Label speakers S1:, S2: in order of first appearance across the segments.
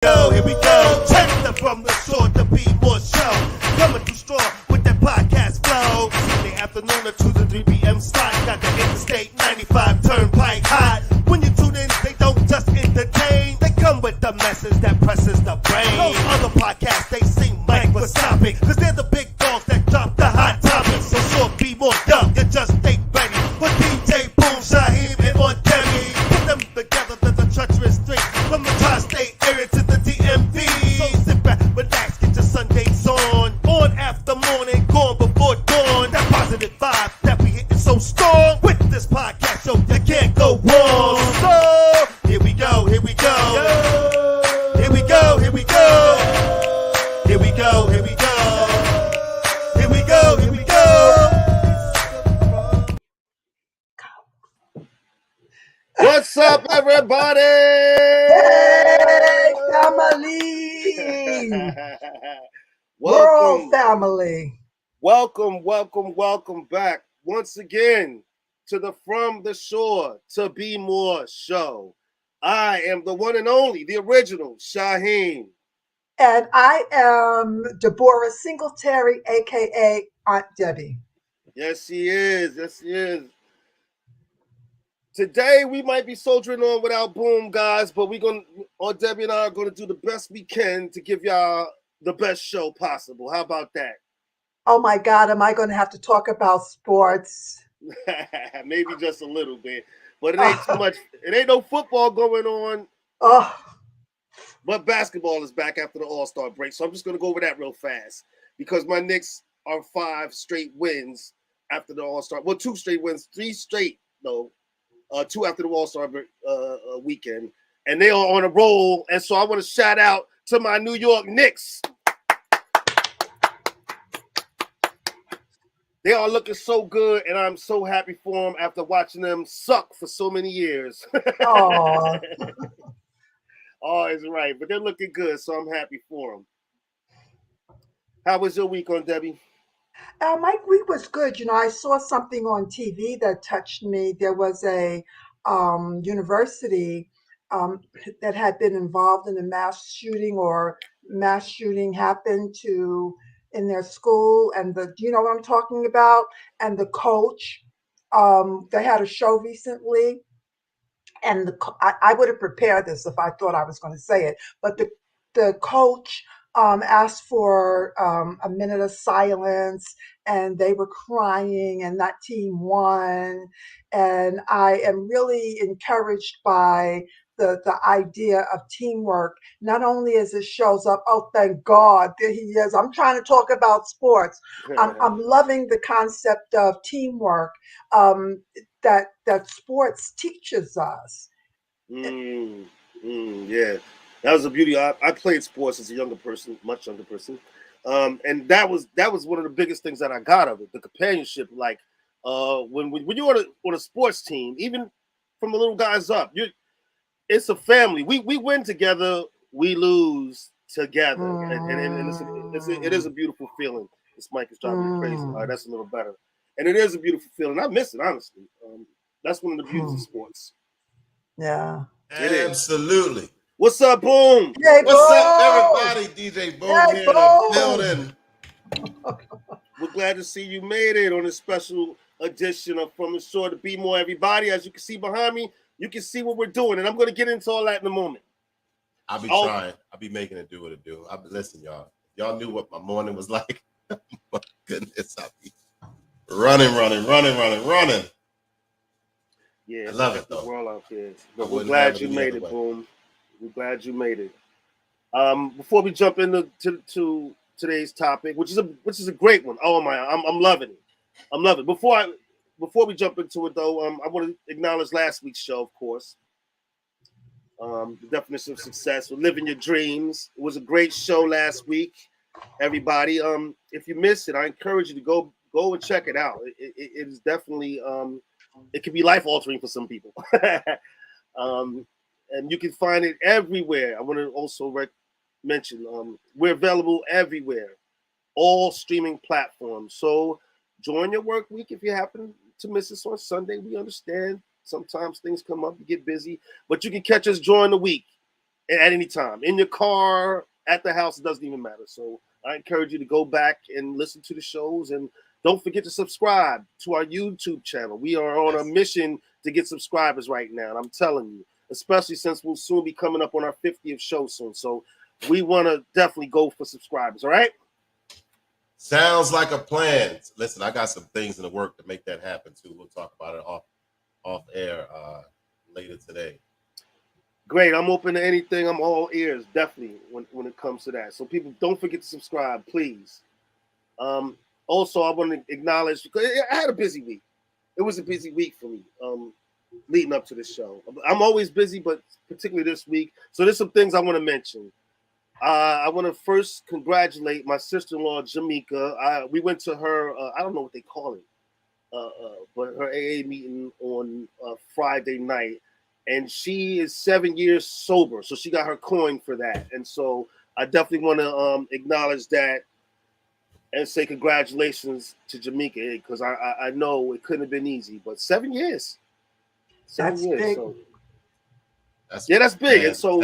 S1: Here we go. Check the From the Shore to Be More show. Coming through strong with that podcast flow. Sunday afternoon at 2 to 3 p.m. slot. Got the Interstate 95 Turnpike hot. When you tune in, they don't just entertain. They come with the message that presses the brain. Those other podcasts, they seem microscopic. Cause they're the big dogs that drop the hot topics. So sure, be more dumb. You just stay ready. With DJ Boom, Shaheem, and Montemi. Put them together, there's a treacherous street. From the tri-state area to the DMV. So sit back, relax, get your Sundays on. On after morning, gone before dawn. That positive vibe that we hitting so strong. With this podcast show, you can't go wrong. So, here we go, here we go. Here we go, here we go. Here we go, here we go. Here we go, here we go. What's up, everybody?
S2: Hey, family! World family.
S1: Welcome back once again to the From the Shore to Be More show. I am the one and only, the original Shaheem.
S2: And I am Deborah Singletary, a.k.a. Aunt Debbie.
S1: Yes, she is. Yes, she is. Today, we might be soldiering on without Boom, guys, but Aunt Debbie and I are going to do the best we can to give y'all the best show possible. How about that?
S2: Oh, my God, am I going to have to talk about sports?
S1: Maybe just a little bit, but it ain't too much. It ain't no football going on.
S2: Oh,
S1: But basketball is back after the All-Star break, so I'm just going to go over that real fast because my Knicks are 5 straight wins after the All-Star. Well, 2 straight wins, 3 straight, though. 2 after the All-Star weekend, and they are on a roll. And so I want to shout out to my New York Knicks. They are looking so good, and I'm so happy for them after watching them suck for so many years.
S2: oh.
S1: Oh, it's right, but they're looking good, so I'm happy for them. How was your week, on Debbie?
S2: My week was good. You know, I saw something on TV that touched me. There was a university that had been involved in a mass shooting happened in their school, and do you know what I'm talking about? And the coach, they had a show recently, and I would have prepared this if I thought I was going to say it, but the coach asked for a minute of silence, and they were crying, and that team won. And I am really encouraged by the idea of teamwork, not only as it shows up, oh, thank God, there he is. I'm trying to talk about sports. I'm loving the concept of teamwork that sports teaches us.
S1: Yeah. That was a beauty. I played sports as a younger person, much younger person, and that was one of the biggest things that I got of it. The companionship, like when you're on a sports team, even from the little guys up, it's a family. We win together, we lose together, and it is a beautiful feeling. This mic is driving me crazy. All right, that's a little better, and it is a beautiful feeling. I miss it, honestly. That's one of the beauties of sports.
S2: Yeah,
S3: absolutely.
S1: What's up, Boom?
S2: Hey,
S3: What's up, everybody? DJ Boom here in the building.
S1: We're glad to see you made it on a special edition of From the Shore to Be More, everybody. As you can see behind me, you can see what we're doing, and I'm going to get into all that in a moment.
S3: I'll be trying. I'll be making it do what it do. Listen, y'all. Y'all knew what my morning was like. My goodness, I'll be running.
S1: Yeah,
S3: I love it, though.
S1: The world out there. But we're glad you made it, Boom. We're glad you made it. Before we jump into today's topic, which is a great one. Oh my, I'm loving it. I'm loving it. Before we jump into it though, I want to acknowledge last week's show, of course. The definition of success, living your dreams. It was a great show last week, everybody. If you missed it, I encourage you to go and check it out. It is definitely it can be life altering for some people. And you can find it everywhere. I want to also mention we're available everywhere, all streaming platforms. So join your work week if you happen to miss us on Sunday. We understand sometimes things come up, you get busy, but you can catch us during the week
S4: at any time, in your car, at the house. It doesn't even matter. So I encourage you to go back and listen to the shows, and don't forget to subscribe to our YouTube channel. We are on a mission to get subscribers right now, and I'm telling you, especially since we'll soon be coming up on our 50th show soon. So we want to definitely go for subscribers. All right.
S3: Sounds like a plan. Listen, I got some things in the work to make that happen too. We'll talk about it off air later today.
S4: Great. I'm open to anything. I'm all ears, definitely, when it comes to that. So people, don't forget to subscribe, please. Also, I want to acknowledge, because I had a busy week. It was a busy week for me leading up to this show. I'm always busy, but particularly this week. So there's some things I want to mention. I want to first congratulate my sister-in-law, Jamaica. We went to her, I don't know what they call it, but her AA meeting on Friday night. And she is 7 years sober. So she got her coin for that. And so I definitely want to acknowledge that and say congratulations to Jamaica, because I know it couldn't have been easy. But 7 years.
S2: That's big.
S4: So. That's big.
S3: Fantastic.
S4: And so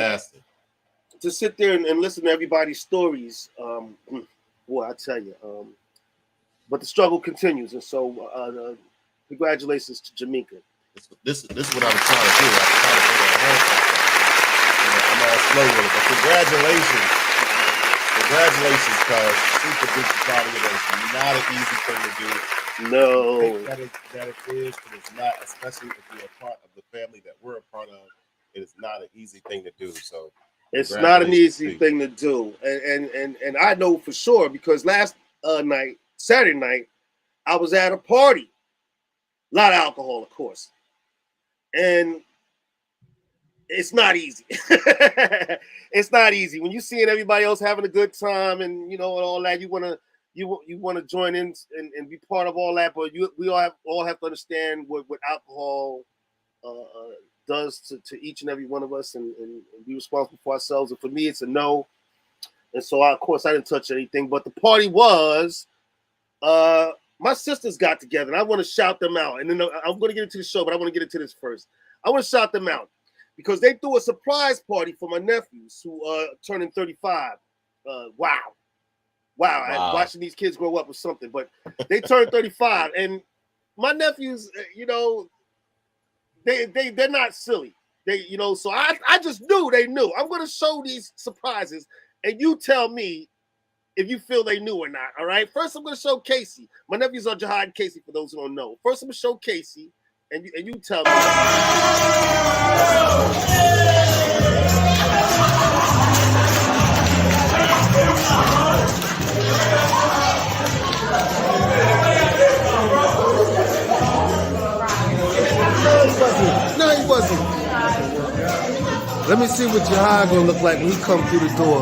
S4: to sit there and listen to everybody's stories, boy, I tell you. But the struggle continues. And so congratulations to Jamaica.
S3: This is what I was trying to do. I was trying to put a I'm all slow with it, but congratulations. Congratulations, because super duper proud of you. It's not an easy thing to do.
S4: No.
S3: That it is, but it's not, especially if you're a part of the family that we're a part of. It is not an easy thing to do. So
S4: it's not an easy thing to do. And I know for sure, because last night, Saturday night, I was at a party. A lot of alcohol, of course. And it's not easy. It's not easy when you're seeing everybody else having a good time, and you know, and all that. You want to join in and be part of all that, but we all have to understand what alcohol does to each and every one of us, and be responsible for ourselves. And for me, it's a no. And so, of course, I didn't touch anything. But the party was. My sisters got together, and I want to shout them out. And then I'm going to get into the show, but I want to get into this first. I want to shout them out because they threw a surprise party for my nephews who are turning 35. Wow. Watching these kids grow up was something, but they turned 35. And my nephews, you know, they're not silly. So I just knew they knew. I'm going to show these surprises, and you tell me if you feel they knew or not, all right? First, I'm going to show Casey. My nephews are Jihad and Casey, for those who don't know. First, I'm going to show Casey, and you tell me. No, he wasn't. Let me see what Jihad going to look like when he come through the door.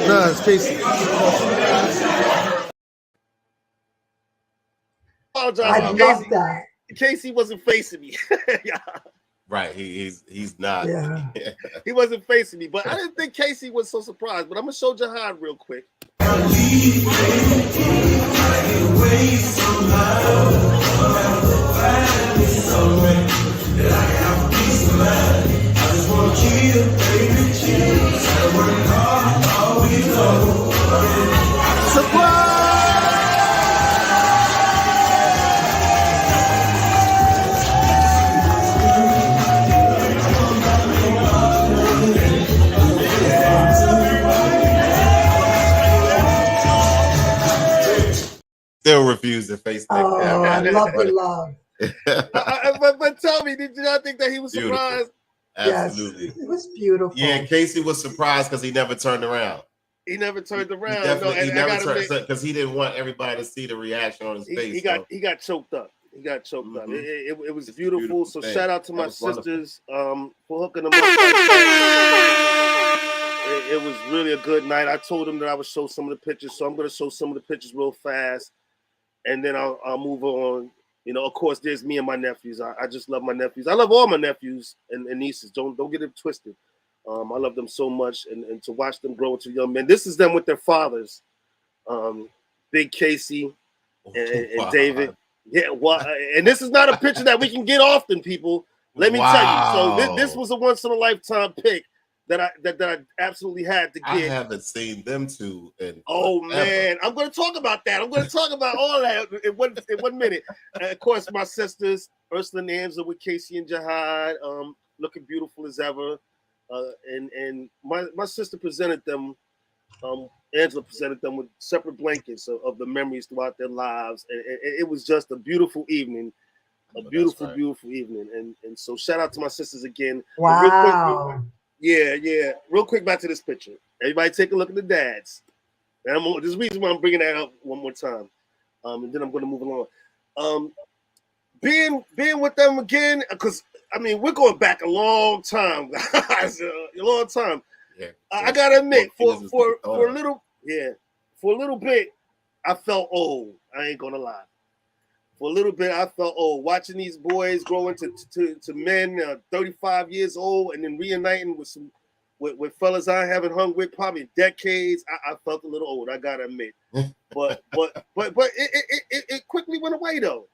S4: No, it's Casey.
S2: I love that.
S4: Casey wasn't facing me. Yeah.
S3: Right, he's not.
S2: Yeah.
S4: He wasn't facing me, but I didn't think Casey was so surprised. But I'm gonna show Jihad real quick.
S3: Still refuse to face that.
S2: Oh, I love the love.
S4: But tell me, did you not think that he was surprised?
S3: Absolutely.
S2: Yes, it was beautiful.
S3: Yeah, Casey was surprised because he never turned around.
S4: He never turned around.
S3: He never turned because he didn't want everybody to see the reaction on his face.
S4: He got choked up. He got choked up. It was beautiful. So shout out to my sisters for hooking them up. It was really a good night. I told them that I would show some of the pictures, so I'm going to show some of the pictures real fast, and then I'll move on. You know, of course, there's me and my nephews. I just love my nephews. I love all my nephews and nieces. Don't get it twisted. I love them so much, and to watch them grow into young men. This is them with their fathers, Big Casey and David. Yeah, well, and this is not a picture that we can get often, people. Let me tell you. So this was a once in a lifetime pick that I absolutely had to get.
S3: I haven't seen them two in
S4: man, I'm going to talk about that. I'm going to talk about all that in 1 minute. Of course, my sisters, Ursula and Angela with Casey and Jihad, looking beautiful as ever. And my sister presented them. Angela presented them with separate blankets of the memories throughout their lives, and it was just a beautiful evening. Beautiful evening. And so shout out to my sisters again.
S2: Wow.
S4: Real quick, back to this picture. Everybody take a look at the dads. And there's a reason why I'm bringing that up one more time. And then I'm going to move along. Being with them again, because I mean we're going back a long time, guys. A long time. Yeah. I gotta admit, for a little bit, I felt old. I ain't gonna lie. For a little bit, I felt old watching these boys grow into men, 35 years old, and then reuniting with fellas I haven't hung with probably decades. I felt a little old. I gotta admit, but it quickly went away though,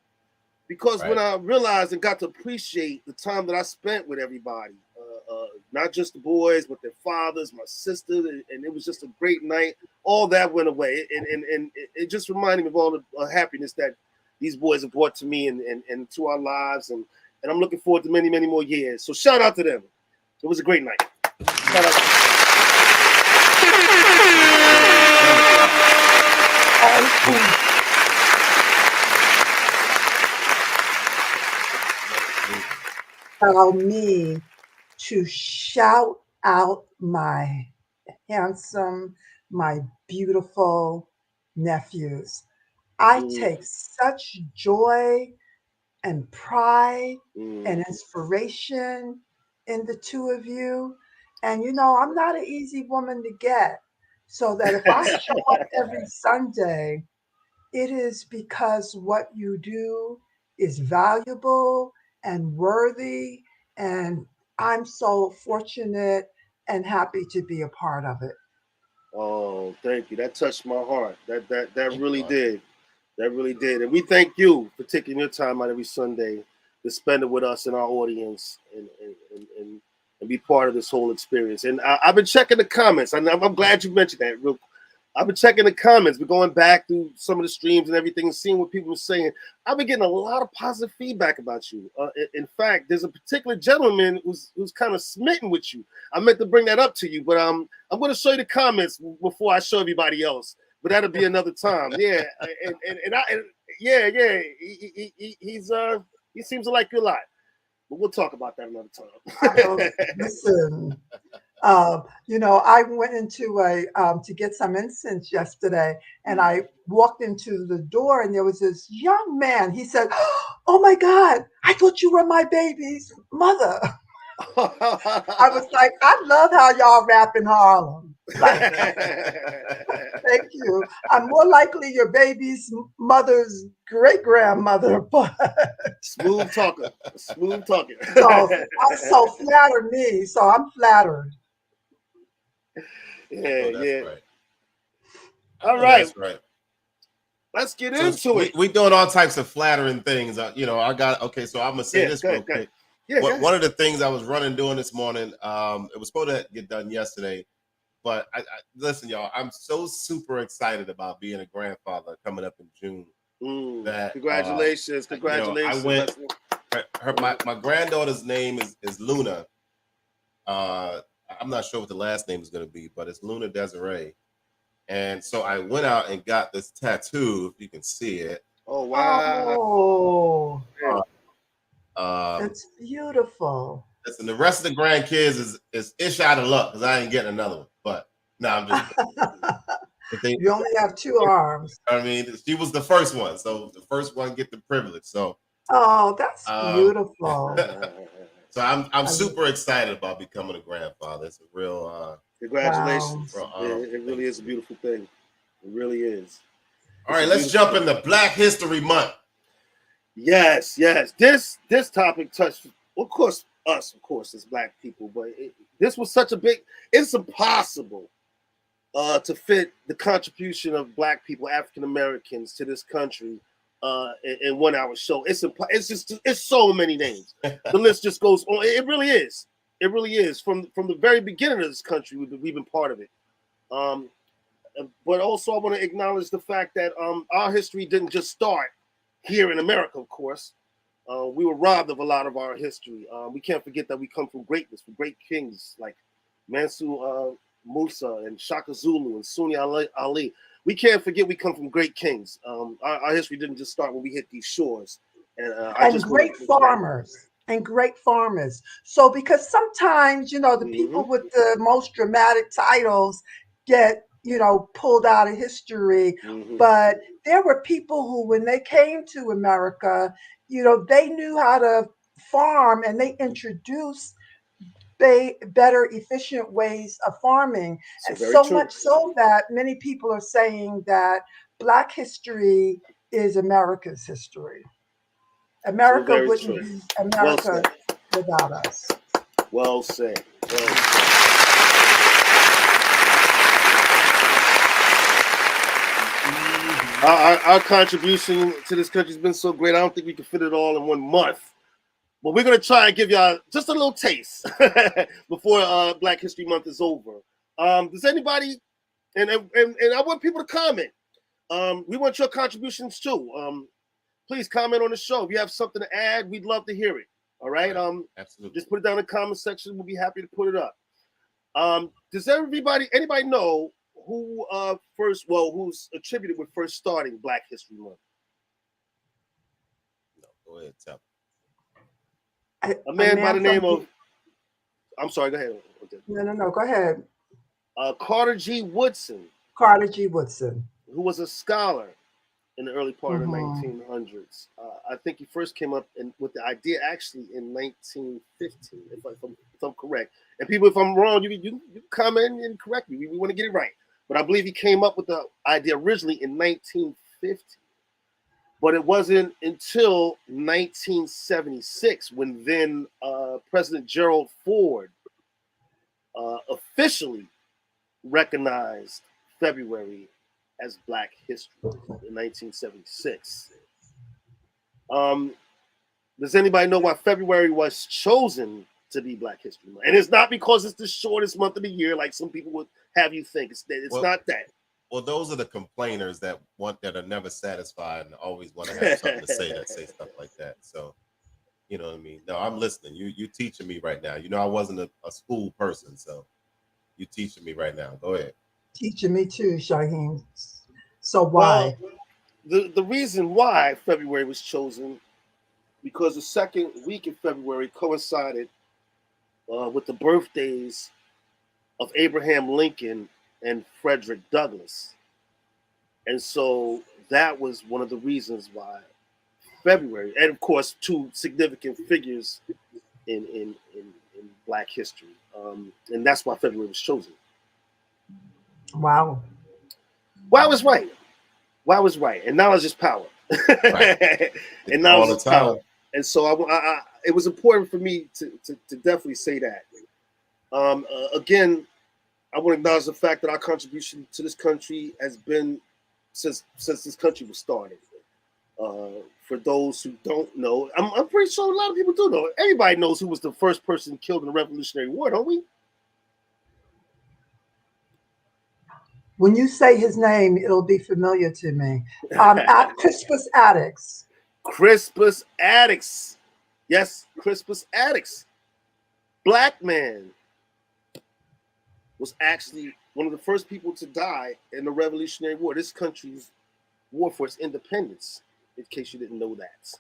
S4: because when I realized and got to appreciate the time that I spent with everybody, not just the boys, but their fathers, my sister, and it was just a great night. All that went away, and it just reminded me of all the happiness that these boys have brought to me and to our lives, and I'm looking forward to many, many more years. So shout out to them. It was a great night. Shout out.
S2: Allow me to shout out my handsome, my beautiful nephews. I take such joy and pride and inspiration in the two of you. And you know, I'm not an easy woman to get. So that if I show up every Sunday, it is because what you do is valuable and worthy. And I'm so fortunate and happy to be a part of it.
S4: Oh, thank you. That touched my heart. That really did. That really did. And we thank you for taking your time out every Sunday to spend it with us and our audience and be part of this whole experience. And I've been checking the comments. I'm glad you mentioned that. I've been checking the comments. We're going back through some of the streams and everything and seeing what people are saying. I've been getting a lot of positive feedback about you. In fact, there's a particular gentleman who's kind of smitten with you. I meant to bring that up to you, but I'm going to show you the comments before I show everybody else. But that'll be another time. Yeah, he seems to like you a lot. But we'll talk about that another time.
S2: Listen, you know, I went into to get some incense yesterday, and I walked into the door, and there was this young man. He said, "Oh my God, I thought you were my baby's mother." I was like, "I love how y'all rap in Harlem." Like, thank you. I'm more likely your baby's mother's great grandmother, but
S4: smooth talker.
S2: So flatter me. So I'm flattered.
S4: Yeah.
S3: Right.
S4: All right.
S3: That's right.
S4: Let's get into it.
S3: We doing all types of flattering things. You know, so I'm gonna say this real quick. Yeah, one of the things I was doing this morning, it was supposed to get done yesterday, but I listen, y'all, I'm so super excited about being a grandfather coming up in June.
S4: Congratulations.
S3: You know, I went, my granddaughter's name is Luna. I'm not sure what the last name is going to be, but it's Luna Desiree. And so I went out and got this tattoo, if you can see it.
S4: Oh, wow.
S2: It's beautiful.
S3: Listen, the rest of the grandkids is ish out of luck because I ain't getting another one. But no, I'm just.
S2: You only have two arms.
S3: I mean, she was the first one, so the first one get the privilege. So.
S2: Oh, that's beautiful.
S3: So I'm super excited about becoming a grandfather. It's a real
S4: congratulations. Wow. It really is a beautiful thing. It really is.
S3: All right, let's jump into Black History Month.
S4: Yes. This topic touched, of course, us, as Black people, but this was such a big. It's impossible to fit the contribution of Black people, African Americans, to this country in 1 hour show. It's so many names. The list just goes on. It really is. It really is. From the very beginning of this country, we've been part of it. But also, I want to acknowledge the fact that our history didn't just start here in America. Of course, we were robbed of a lot of our history. We can't forget that we come from greatness, from great kings like Mansu Musa and Shaka Zulu and Sunni Ali. We can't forget we come from great kings. Our history didn't just start when we hit these shores. And
S2: great farmers. And great farmers. So because sometimes, the people with the most dramatic titles get, pulled out of history. But there were people who, when they came to America, they knew how to farm, and they introduced better, efficient ways of farming. And so much so that many people are saying that Black history is America's history. America wouldn't be America without us.
S4: Well said. Our contribution to this country has been so great. I don't think we can fit it all in 1 month. But we're going to try and give y'all just a little taste before Black History Month is over. Does anybody, and I want people to comment. We want your contributions too. Please comment on the show. If you have something to add, we'd love to hear it. All right.
S3: Absolutely.
S4: Just put it down in the comment section. We'll be happy to put it up. Does anybody know who's attributed with first starting Black History Month?
S3: No, go ahead, tell me.
S4: A man by the name of, I'm sorry, go ahead.
S2: No, go ahead.
S4: Carter G. Woodson.
S2: Carter G. Woodson.
S4: Who was a scholar in the early part of the 1900s. I think he first came up with the idea actually in 1915, if I'm correct. And people, if I'm wrong, you comment and correct me. We want to get it right. But I believe he came up with the idea originally in 1950. But it wasn't until 1976 when then President Gerald Ford officially recognized February as Black History in 1976. Does anybody know why February was chosen to be Black History Month? And it's not because it's the shortest month of the year, like some people would have you think. It's not that.
S3: Well, those are the complainers that are never satisfied and always want to have something to say stuff like that. So, you know what I mean? No, I'm listening. You teaching me right now. I wasn't a school person, so you teaching me right now. Go ahead.
S2: Teaching me too, Shaheem. So why?
S4: Well, the reason why February was chosen, because the second week in February coincided with the birthdays of Abraham Lincoln and Frederick Douglass. And so that was one of the reasons why February, and of course, two significant figures in Black history. And that's why February was chosen.
S2: Wow.
S4: Why was right. Why was right. And knowledge is power.
S3: Right.
S4: And knowledge is power. And so I it was important for me to definitely say that. Again, I want to acknowledge the fact that our contribution to this country has been since this country was started. For those who don't know, I'm pretty sure a lot of people do know. Everybody knows who was the first person killed in the Revolutionary War, don't we?
S2: When you say his name, it'll be familiar to me. Crispus Attucks.
S4: Crispus Attucks. Yes, Crispus Attucks. Black man was actually one of the first people to die in the Revolutionary War, this country's war for its independence, in case you didn't know that.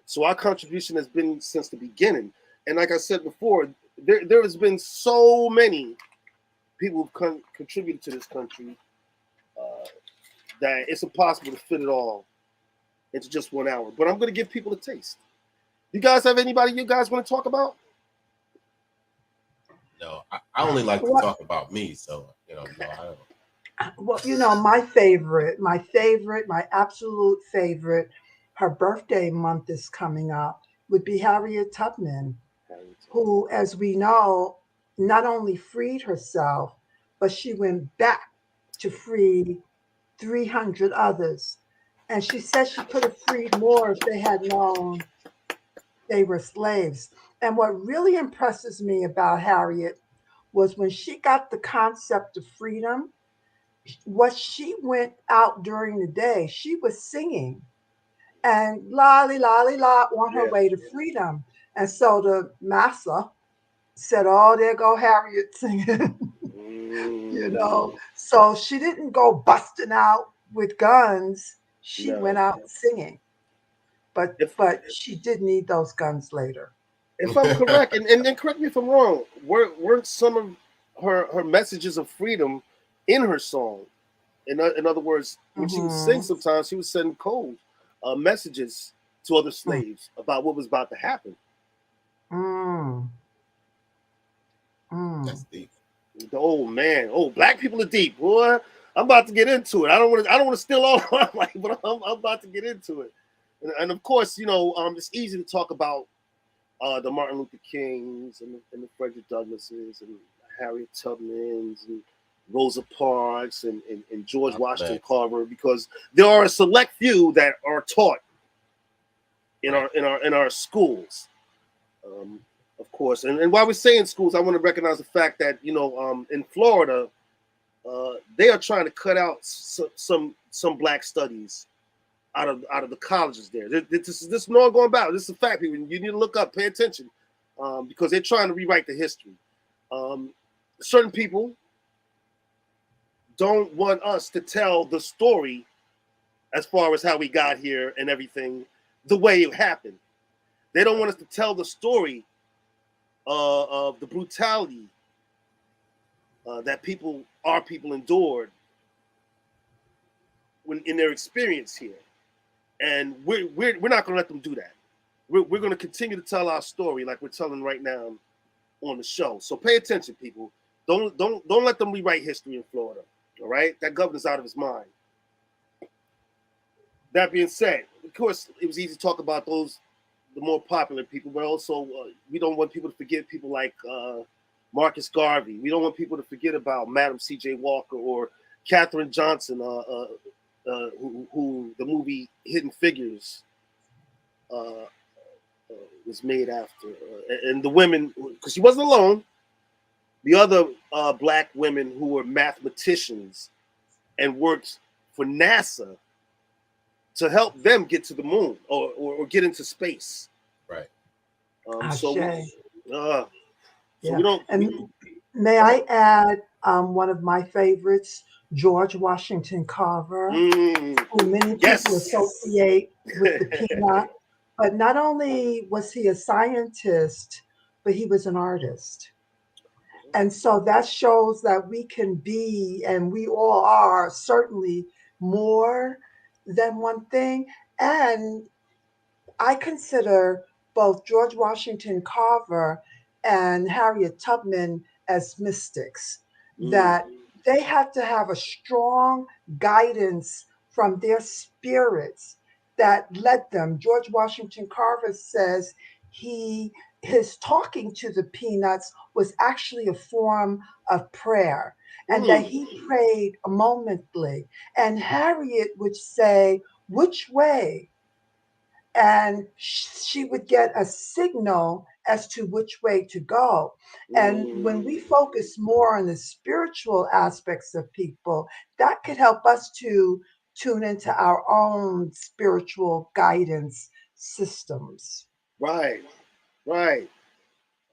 S4: So our contribution has been since the beginning. And like I said before, there has been so many people who've contributed to this country that it's impossible to fit it all into just 1 hour. But I'm going to give people a taste. You guys have anybody you guys want to talk about?
S3: No, I only like to talk about me, so no, I don't.
S2: Well, my absolute favorite, her birthday month is coming up, would be Harriet Tubman, who, as we know, not only freed herself, but she went back to free 300 others. And she said she could have freed more if they had known they were slaves. And what really impresses me about Harriet was when she got the concept of freedom, what she went out during the day, she was singing and lolly, lolly, la on her
S4: Yeah.
S2: way to freedom. And so the massa said, oh, there go Harriet singing, you know.
S4: Mm,
S2: So she didn't go busting out with guns. She went
S4: no.
S2: out singing. But
S4: If
S2: but she did need those guns later.
S4: if I'm correct, and correct me if I'm wrong, weren't some of her messages of freedom in her song? In other words, when she would sing,
S2: Hmm.
S4: sometimes she would send code messages to other slaves about what was about to happen.
S2: Mm,
S3: That's
S2: mm.
S3: deep.
S4: The old man, oh, black people are deep, boy. I'm about to get into it. I don't want to steal all my life, but I'm about to get into it. And of course, it's easy to talk about the Martin Luther Kings and the Frederick Douglasses and Harriet Tubmans and Rosa Parks and George
S3: Malcolm
S4: Washington
S3: X.
S4: Carver, because there are a select few that are taught in
S3: Right.
S4: our schools. Um, of course, and while we're saying schools, I want to recognize the fact that in Florida, they are trying to cut out some black studies out of the colleges there. This is an ongoing battle. This is a fact, people. You need to look up, pay attention, because they're trying to rewrite the history. Um, certain people don't want us to tell the story as far as how we got here and everything the way it happened. They don't want us to tell the story of the brutality that our people endured when in their experience here, and we're not going to let them do that. We're going to continue to tell our story like we're telling right now on the show. So pay attention, people. Don't let them rewrite history in Florida. All right, that governor's out of his mind. That being said, of course, it was easy to talk about the more popular people, but also we don't want people to forget people like Marcus Garvey. We don't want people to forget about Madam C.J. Walker or Katherine Johnson, who the movie Hidden Figures uh, was made after, and the women, because she wasn't alone. The other black women who were mathematicians and worked for NASA to help them get to the moon or get into space.
S3: Right.
S4: So
S2: Ashe.
S4: we
S2: Yeah.
S4: don't.
S2: And may I add one of my favorites, George Washington Carver, who many people
S4: Yes.
S2: associate with the peanut. But not only was he a scientist, but he was an artist. And so that shows that we can be, and we all are certainly more than one thing. And I consider both George Washington Carver and Harriet Tubman as mystics, that they had to have a strong guidance from their spirits that led them. George Washington Carver says he his talking to the peanuts was actually a form of prayer, and that he prayed momently. And Harriet would say, which way? And she would get a signal as to which way to go. And when we focus more on the spiritual aspects of people, that could help us to tune into our own spiritual guidance systems.
S4: Right, right.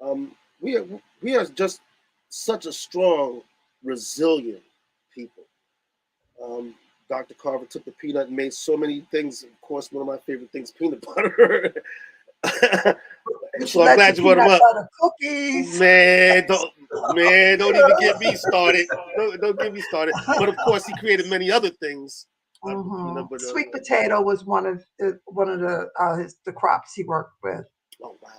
S4: Um, we are we are just such a strong, resilient people. Um, Dr. Carver took the peanut and made so many things. Of course, one of my favorite things, peanut butter.
S2: Would you
S4: So I'm
S2: like the
S4: glad you brought him
S2: peanut
S4: up.
S2: butter cookies?
S4: Don't even get me started. Don't get me started. But of course, he created many other things out of the peanut butter.
S2: Sweet potato was one of the crops he worked with.
S4: Oh wow,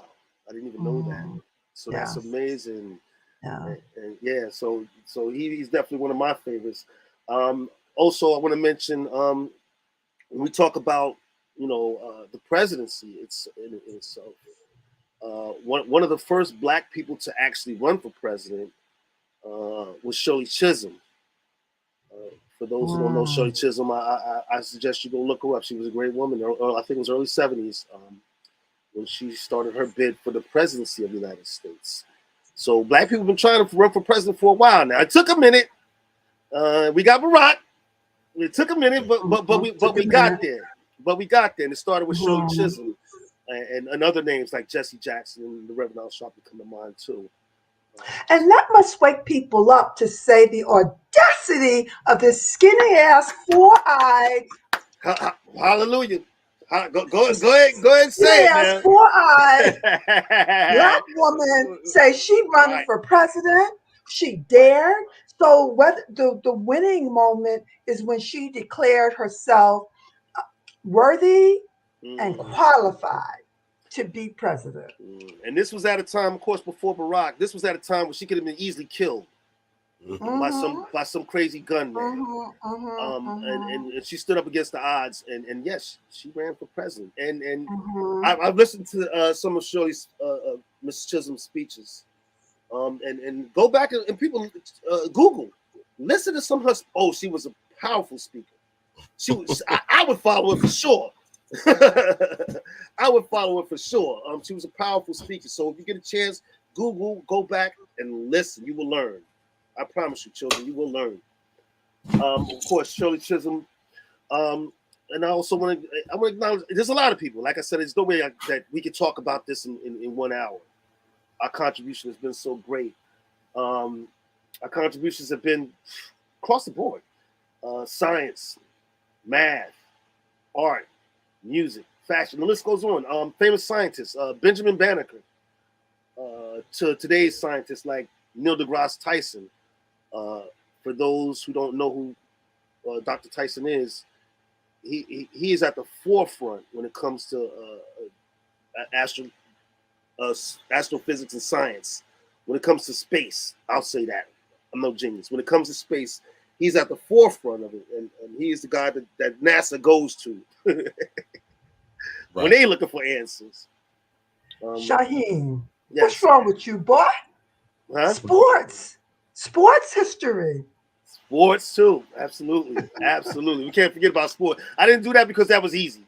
S4: I didn't even know that.
S2: Mhm.
S4: So that's
S2: Yeah,
S4: amazing.
S2: yeah.
S4: And yeah, so he's definitely one of my favorites. Also, I want to mention when we talk about the presidency in itself. One of the first black people to actually run for president was Shirley Chisholm For those who don't know Shirley Chisholm, I suggest you go look her up. She was a great woman. I think it was early 70s when she started her bid for the presidency of the United States. So black people have been trying to run for president for a while now. It took a minute. We got Barack. It took a minute, but we got there. But we got there, and it started with Shirley Chisholm and other names like Jesse Jackson and the Reverend Al Sharpton come to mind too.
S2: And that must wake people up to say the audacity of this skinny ass, four-eyed.
S4: Hallelujah. Go ahead and say it, man.
S2: Four-eyed black woman say she running for president. She dared. So whether the winning moment is when she declared herself worthy and qualified to be president.
S4: And this was at a time, of course, before Barack. This was at a time where she could have been easily killed by some crazy gunman. And she stood up against the odds, and yes, she ran for president. And I've listened to some of Shirley's Miss Chisholm's speeches. And go back and people Google, listen to some of her. Oh, she was a powerful speaker. She was. I would follow her for sure. I would follow her for sure. She was a powerful speaker. So if you get a chance, Google, go back and listen. You will learn. I promise you, children, you will learn. Of course, Shirley Chisholm. And I also want to acknowledge. There's a lot of people. Like I said, there's no way that we could talk about this in 1 hour. Our contribution has been so great. Our contributions have been across the board. Science, math, art, music, fashion. The list goes on. Famous scientists, Benjamin Banneker, to today's scientists like Neil deGrasse Tyson. For those who don't know who Dr. Tyson is, he is at the forefront when it comes to astrophysics and science. When it comes to space, I'll say that. I'm no genius. When it comes to space, he's at the forefront of it, and he is the guy that NASA goes to when they looking for answers.
S2: Shaheem,
S4: yes.
S2: What's wrong with you, boy?
S4: Huh?
S2: Sports history.
S4: Sports too, absolutely. We can't forget about sport. I didn't do that because that was easy.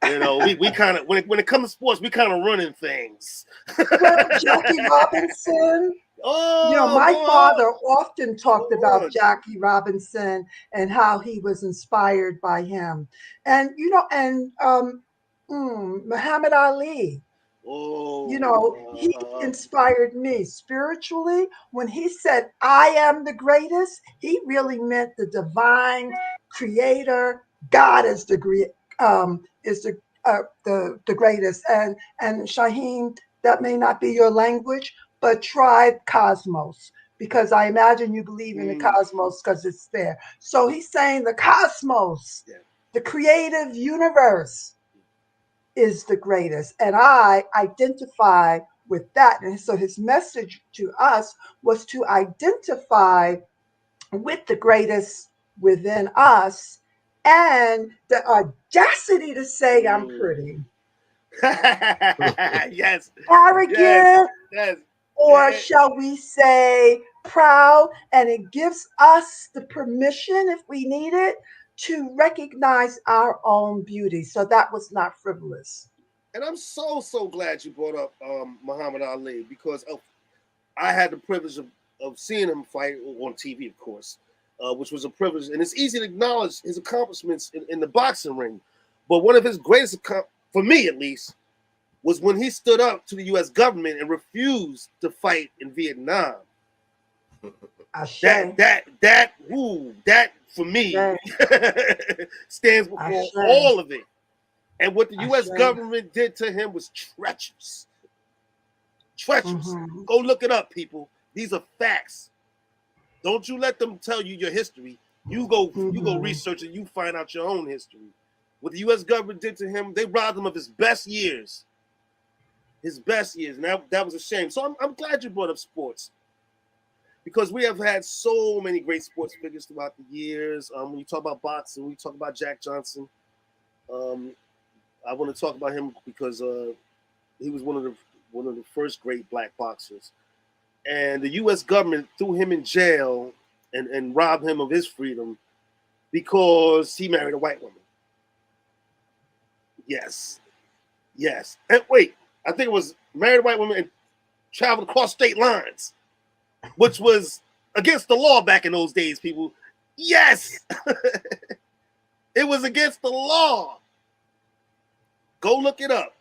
S4: You know, we kind of when it comes to sports, we kind of running things.
S2: Jackie Robinson.
S4: Oh,
S2: my father often talked about Jackie Robinson and how he was inspired by him, and Muhammad Ali. He inspired me spiritually. When he said, "I am the greatest," he really meant the divine creator. God is the great. Is the greatest. And Shaheem, that may not be your language, but try cosmos, because I imagine you believe in the cosmos because it's there. So he's saying the cosmos, the creative universe, is the greatest. And I identify with that. And so his message to us was to identify with the greatest within us, and the audacity to say I'm pretty.
S4: Yes.
S2: Arrogant.
S4: Yes.
S2: Or shall we say proud? And it gives us the permission, if we need it, to recognize our own beauty. So that was not frivolous.
S4: And I'm so glad you brought up Muhammad Ali, because I had the privilege of seeing him fight on TV, of course. Which was a privilege, and it's easy to acknowledge his accomplishments in the boxing ring. But one of his greatest, for me at least, was when he stood up to the U.S. government and refused to fight in Vietnam. That for me stands before all of it. And what the U.S. government did to him was treacherous. Go look it up, people. These are facts. Don't you let them tell you your history. You go research it. You find out your own history. What the U.S. government did to him, they robbed him of his best years. And that was a shame. So I'm glad you brought up sports, because we have had so many great sports figures throughout the years. When you talk about boxing, when you talk about Jack Johnson, I want to talk about him because he was one of the first great black boxers. And the U.S. government threw him in jail and robbed him of his freedom because he married a white woman. Yes. And wait, I think it was married a white woman and traveled across state lines, which was against the law back in those days, people. Yes. It was against the law. Go look it up.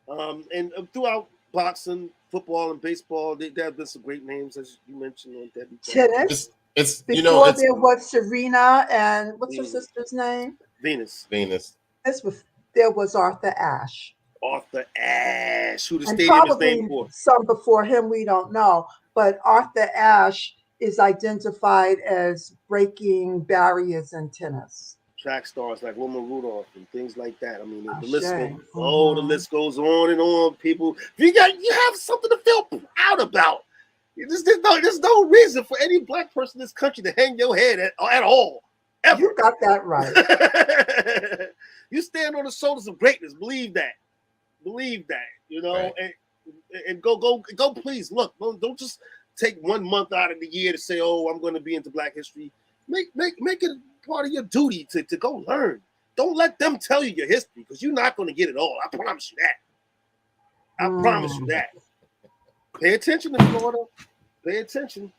S4: And throughout boxing, football, and baseball, there have been some great names, as you mentioned, on Debbie.
S2: Tennis.
S3: It's
S2: Before there was Serena and what's her sister's name?
S4: Venus.
S2: There was Arthur Ashe.
S4: Arthur Ashe, who the
S2: And
S4: stadium is
S2: probably
S4: named for.
S2: some before him, we don't know. But Arthur Ashe is identified as breaking barriers in tennis.
S4: Track stars like Wilma Rudolph and things like that. I mean, the list goes.
S2: Shame.
S4: Oh, the list goes on and on. People, you have something to feel proud about. There's no reason for any black person in this country to hang your head at all. Ever.
S2: You got that right.
S4: You stand on the shoulders of greatness. Believe that. You know, right. and go. Please look. Don't just take 1 month out of the year to say, "Oh, I'm going to be into Black history." Make it part of your duty to go learn. Don't let them tell you your history because you're not going to get it all. I promise you that. Promise you that. Pay attention to Florida. Pay attention.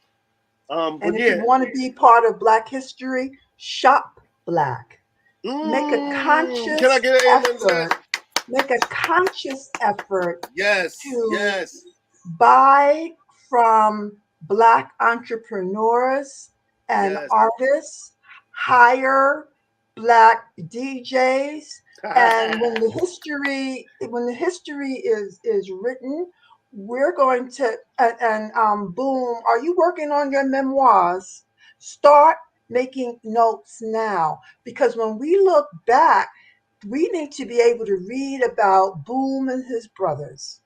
S2: And if you want to be part of Black history, shop Black. Make a conscious
S4: Can I get an
S2: effort. Make a conscious effort.
S4: Yes.
S2: To buy from Black entrepreneurs and artists. Hire Black DJs. And when the history is written, we're going to boom. Are you working on your memoirs? Start making notes now, because when we look back, we need to be able to read about Boom and his brothers,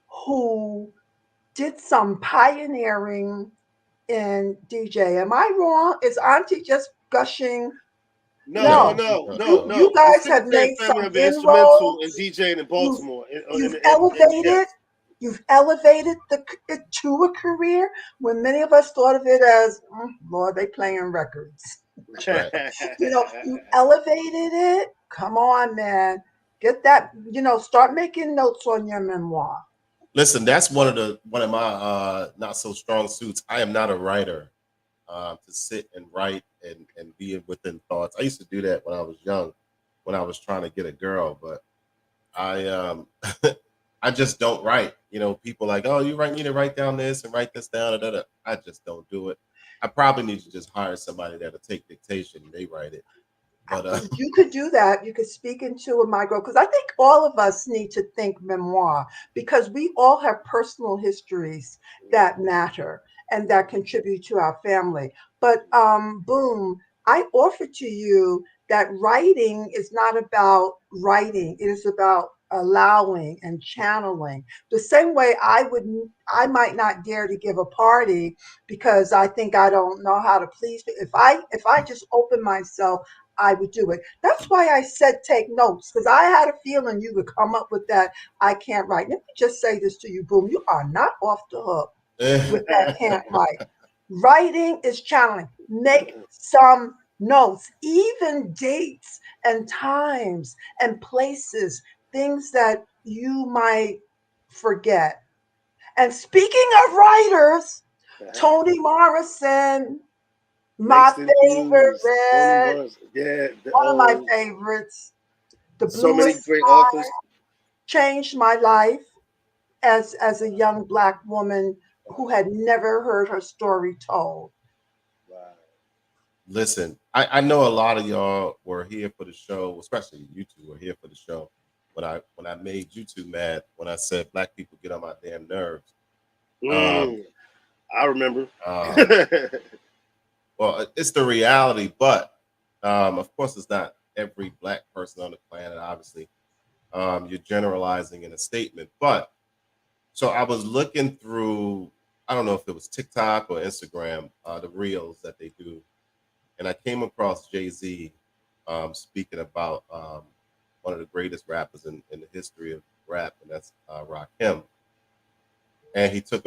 S2: who did some pioneering in DJ. Am I wrong? Is Auntie just gushing?
S4: No.
S2: You guys have made some
S4: instrumental in DJing in Baltimore.
S2: You've elevated it to a career when many of us thought of it as, Lord, they playing records. You elevated it. Come on, man. Get that. Start making notes on your memoir.
S3: Listen, that's one of my not so strong suits. I am not a writer. To sit and write and be within thoughts. I used to do that when I was young, when I was trying to get a girl, but I I just don't write. People like, oh, you need to write down this and write this down. I just don't do it. I probably need to just hire somebody that'll take dictation and they write it. But
S2: you could do that. You could speak into a micro, because I think all of us need to think memoir, because we all have personal histories that matter and that contribute to our family. But Boom, I offer to you that writing is not about writing. It is about allowing and channeling. The same way I might not dare to give a party because I think I don't know how to please. If I just open myself, I would do it. That's why I said take notes, because I had a feeling you would come up with that. I can't write. Let me just say this to you, Boom. You are not off the hook with that can't write. Writing is channeling. Make some notes, even dates and times and places, things that you might forget. And speaking of writers, Toni Morrison, my favorite, one of my favorites. The
S4: so many great
S2: Sky
S4: authors
S2: changed my life as a young Black woman who had never heard her story told.
S4: Wow.
S3: Listen, I know a lot of y'all were here for the show, especially you two were here for the show when I made you two mad when I said Black people get on my damn nerves.
S4: I remember.
S3: Well, it's the reality, but of course, it's not every Black person on the planet. Obviously, you're generalizing in a statement. But so I was looking through, I don't know if it was TikTok or Instagram, the reels that they do, and I came across Jay-Z speaking about one of the greatest rappers in the history of rap, and that's Rakim. and he took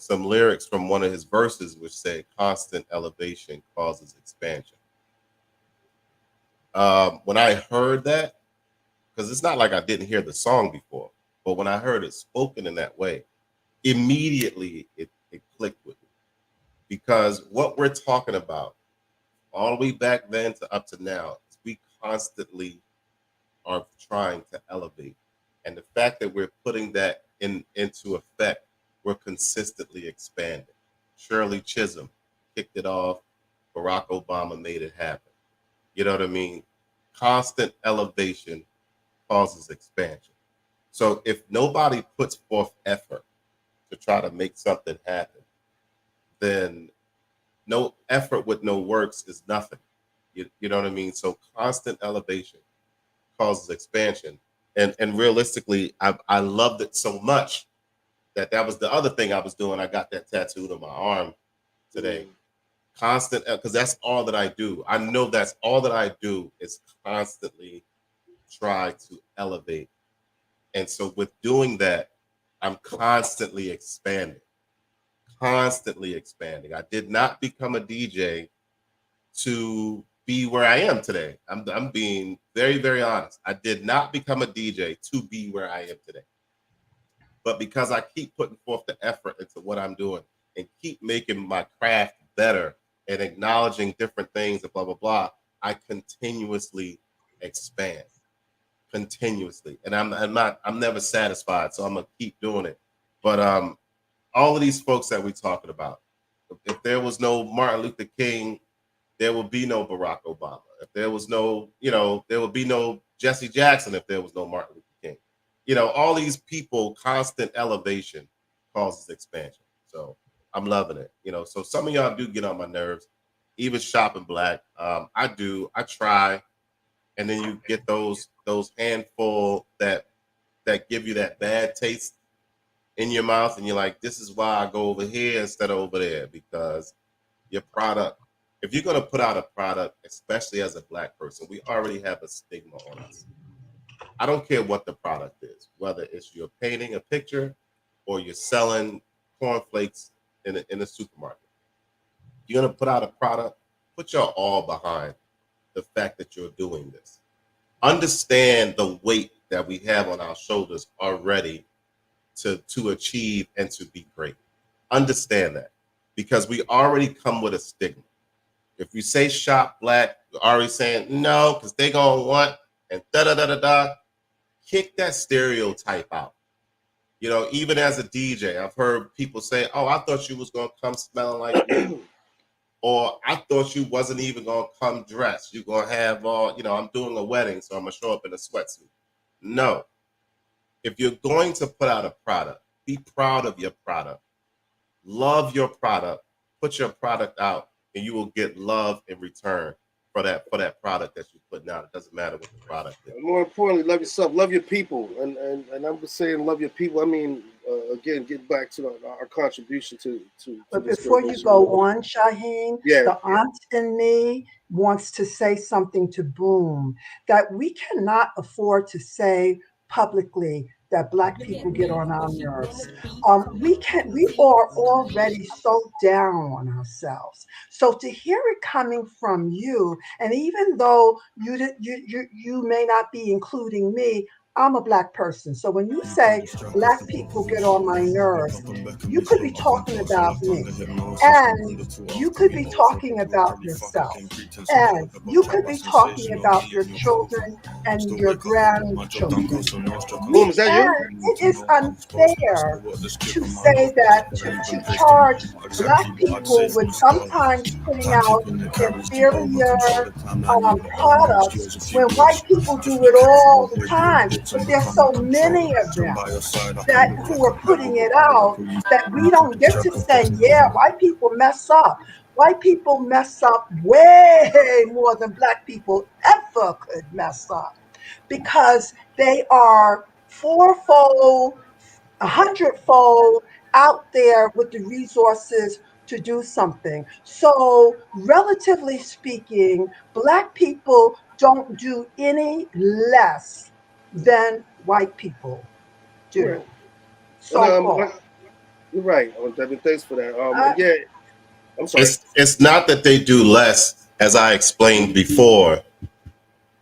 S3: some lyrics from one of his verses, which said, "Constant elevation causes expansion." When I heard that, because it's not like I didn't hear the song before, but when I heard it spoken in that way, immediately it clicked with me. Because what we're talking about, all the way back then to up to now, is we constantly are trying to elevate. And the fact that we're putting that into effect, we're consistently expanding. Shirley Chisholm kicked it off. Barack Obama made it happen. You know what I mean? Constant elevation causes expansion. So if nobody puts forth effort to try to make something happen, then no effort with no works is nothing. You know what I mean? So constant elevation causes expansion. And realistically, I loved it so much that was the other thing I was doing. I got that tattooed on my arm today. Constant, because that's all that I do. I know that's all that I do is constantly try to elevate. And so with doing that, I'm constantly expanding. Constantly expanding. I did not become a DJ to be where I am today. I'm being very, very honest. I did not become a DJ to be where I am today. But because I keep putting forth the effort into what I'm doing and keep making my craft better and acknowledging different things and blah, blah, blah, I continuously expand. Continuously. And I'm never satisfied. So I'm gonna keep doing it. But all of these folks that we're talking about, if there was no Martin Luther King, there will be no Barack Obama. If there was no, there would be no Jesse Jackson if there was no Martin Luther King. All these people, constant elevation causes expansion. So I'm loving it. So some of y'all do get on my nerves, even shopping black. I try. And then you get those handful that give you that bad taste in your mouth, and you're like, this is why I go over here instead of over there, because your product, if you're going to put out a product, especially as a black person, we already have a stigma on us. I don't care what the product is, whether it's you're painting a picture or you're selling cornflakes in a supermarket. You're going to put out a product, put your all behind the fact that you're doing this. Understand the weight that we have on our shoulders already to achieve and to be great. Understand that, because we already come with a stigma. If you say shop black, you're already saying no, because they gonna want and da-da-da-da-da. Kick that stereotype out. Even as a DJ, I've heard people say, oh, I thought you was gonna come smelling like me. Or I thought you wasn't even gonna come dressed. You're gonna have I'm doing a wedding, so I'm gonna show up in a sweatsuit. No. If you're going to put out a product, be proud of your product. Love your product. Put your product out, and you will get love in return for that product that you're putting out. It doesn't matter what the product is.
S4: More importantly, love yourself, love your people, and I'm just saying, love your people. I mean, again, get back to our contribution to.
S2: But before you go on, Shaheen, the aunt in me wants to say something to Boom that we cannot afford to say publicly, that Black people get on our nerves. We are already so down on ourselves. So to hear it coming from you, and even though you may not be including me, I'm a Black person. So when you say Black people get on my nerves, you could be talking about me, and you could be talking about yourself, and you could be talking about your children and your grandchildren. It is unfair to say that, to charge Black people with sometimes putting out inferior products when white people do it all the time. But there's so many of them who are putting it out that we don't get to say, yeah, white people mess up. White people mess up way more than Black people ever could mess up, because they are fourfold, 100-fold out there with the resources to do something. So relatively speaking, Black people don't do any less than white people do. So far.
S4: You're right. Devin, thanks for that. Yeah, I'm sorry.
S3: It's not that they do less, as I explained before.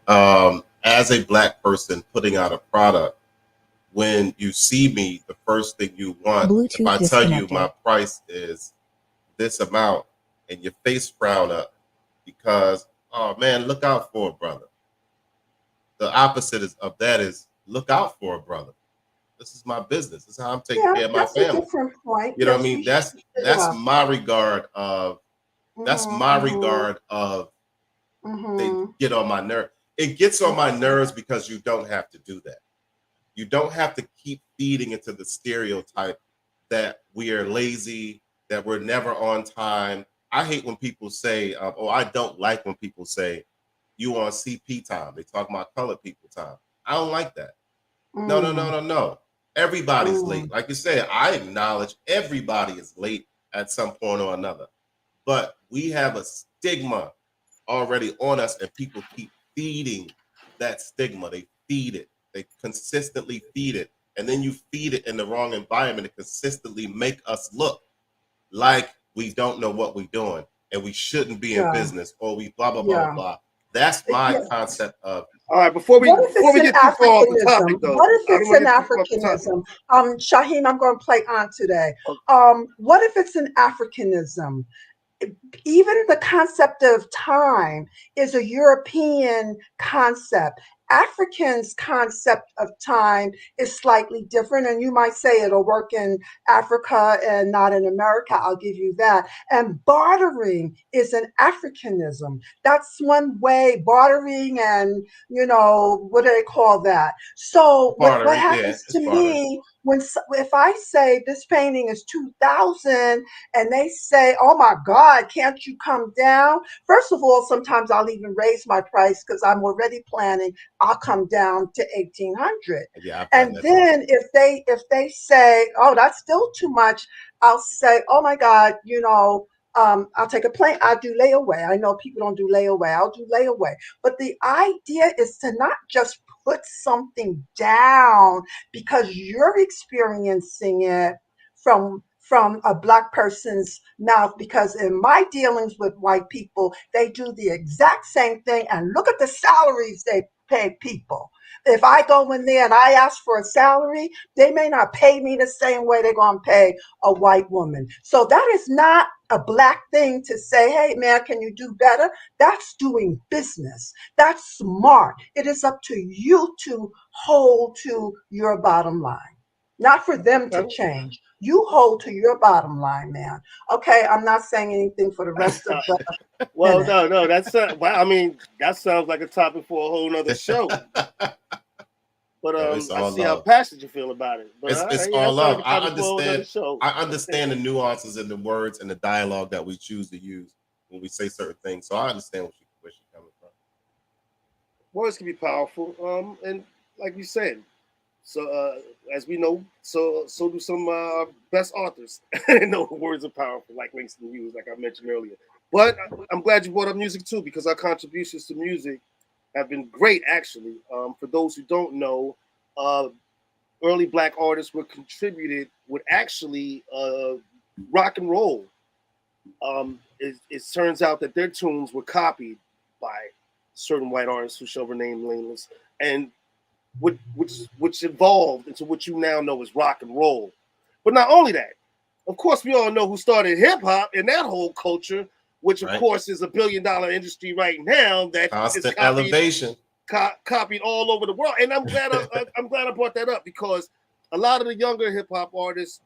S3: As a Black person putting out a product, when you see me, the first thing you want,
S5: Bluetooth
S3: if I tell you
S5: disconnected.
S3: my price is this amount, and your face frown up because, oh man, look out for a brother. The opposite of that is look out for a brother. This is my business. This is how I'm taking care of my
S2: that's
S3: family.
S2: a different point.
S3: You know
S2: Yes,
S3: what I mean?
S2: we
S3: That's
S2: yeah.
S3: my regard of that's my regard of they
S2: Mhm.
S3: get on my nerve. It gets on my nerves because you don't have to do that. You don't have to keep feeding into the stereotype that we are lazy, that we're never on time. I hate when people say, I don't like when people say, you on CP time. They talk about colored people time. I don't like that. No. Everybody's late. Like you said, I acknowledge everybody is late at some point or another. But we have a stigma already on us, and people keep feeding that stigma. They feed it. They consistently feed it. And then you feed it in the wrong environment and consistently make us look like we don't know what we're doing and we shouldn't be in business, or we blah, blah, blah, blah, blah. That's my concept of.
S4: All right, before we get too far off the topic, though.
S2: What if it's an Africanism? Shaheem, I'm going to play on today. What if it's an Africanism? Even the concept of time is a European concept. Africans' concept of time is slightly different, and you might say it'll work in Africa and not in America. I'll give you that. And bartering is an Africanism. That's one way, bartering, and what do they call that? So what happens to me if I say this painting is 2,000 and they say, oh my God, can't you come down? First of all, sometimes I'll even raise my price because I'm already planning I'll come down to 1,800.
S3: Yeah,
S2: and then if they say, oh, that's still too much, I'll say, oh my God, I'll take a plane. I'll do layaway. I know people don't do layaway. I'll do layaway. But the idea is to not just put something down because you're experiencing it from a Black person's mouth, because in my dealings with white people, they do the exact same thing, and look at the salaries they pay people. If I go in there and I ask for a salary, they may not pay me the same way they're going to pay a white woman. So that is not a Black thing to say, hey man, can you do better? That's doing business. That's smart. It is up to you to hold to your bottom line, not for them to change. You hold to your bottom line, man. Okay, I'm not saying anything for the rest of the
S4: Well, no, that's I mean, that sounds like a topic for a whole nother show. But I see how passionate you feel about it. But
S3: it's all love. I understand the nuances in the words and the dialogue that we choose to use when we say certain things. So I understand where she's coming from.
S4: Words can be powerful, and like you said, so as we know, so do some best authors. No, words are powerful, like Langston Hughes, like I mentioned earlier. But I'm glad you brought up music too, because our contributions to music have been great, actually. For those who don't know, early Black artists were contributed with actually rock and roll. It turns out that their tunes were copied by certain white artists who shall remain nameless, and which evolved into what you now know as rock and roll. But not only that, of course, we all know who started hip hop and that whole culture, which of course is $1 billion industry right now. That
S3: constant
S4: is
S3: elevation,
S4: copied all over the world. And I'm glad I brought that up, because a lot of the younger hip hop artists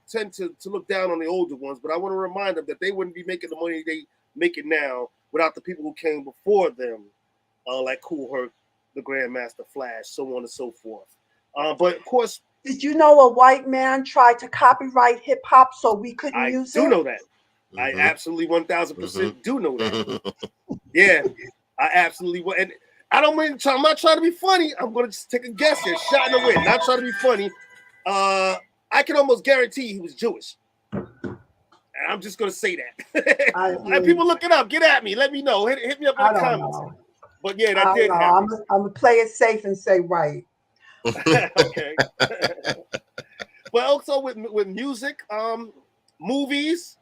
S4: tend to look down on the older ones. But I want to remind them that they wouldn't be making the money they make it now without the people who came before them, like Kool Herc, the Grandmaster Flash, so on and so forth. But of course,
S2: did you know a white man tried to copyright hip hop so we couldn't use it?
S4: I do know that. Mm-hmm. I absolutely 1,000% do know that. Yeah, I absolutely will. And I'm not trying to be funny. I'm going to just take a guess here, shot in the wind. Not trying to be funny. I can almost guarantee he was Jewish. And I'm just going to say that. And people look it up. Get at me. Let me know. Hit me up in the comments.
S2: Know.
S4: But yeah, that did happen.
S2: I'm going to play it safe and say right.
S4: Okay. but also with music, movies.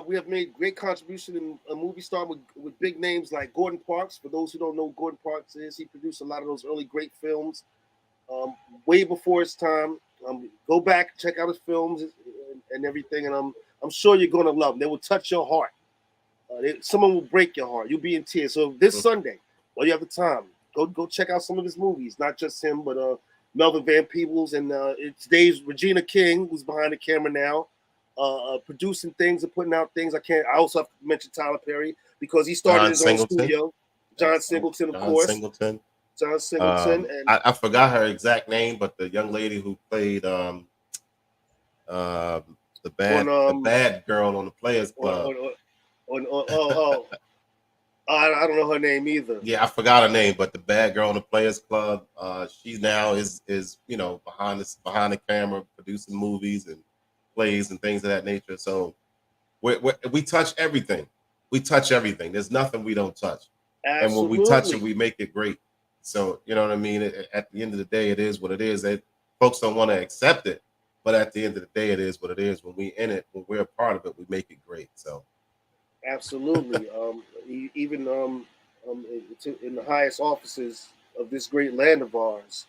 S4: We have made great contribution in a movie star with big names like Gordon Parks. For those who don't know who Gordon Parks is, he produced a lot of those early great films, way before his time. Go back, check out his films and everything, and I'm sure you're gonna love them. They will touch your heart. Someone will break your heart. You'll be in tears. So this Sunday, while you have the time, go check out some of his movies. Not just him, but Melvin Van Peebles and today's Regina King, who's behind the camera now, producing things and putting out things. I also have to mention Tyler Perry because he started his own studio. John Singleton, of course. John Singleton. And
S3: I forgot her exact name, but the young lady who played the bad girl on the Players Club.
S4: I don't know her name either.
S3: Yeah, I forgot her name, but the bad girl on the Players Club. She now is behind the camera producing movies and plays and things of that nature. So we touch everything. We touch everything. There's nothing we don't touch.
S4: Absolutely.
S3: And when we touch it, we make it great. So you know what I mean. At the end of the day, it is what it is. Folks don't want to accept it, but at the end of the day, it is what it is. When we in it, when we're a part of it, we make it great. So.
S4: Absolutely. Even in the highest offices of this great land of ours.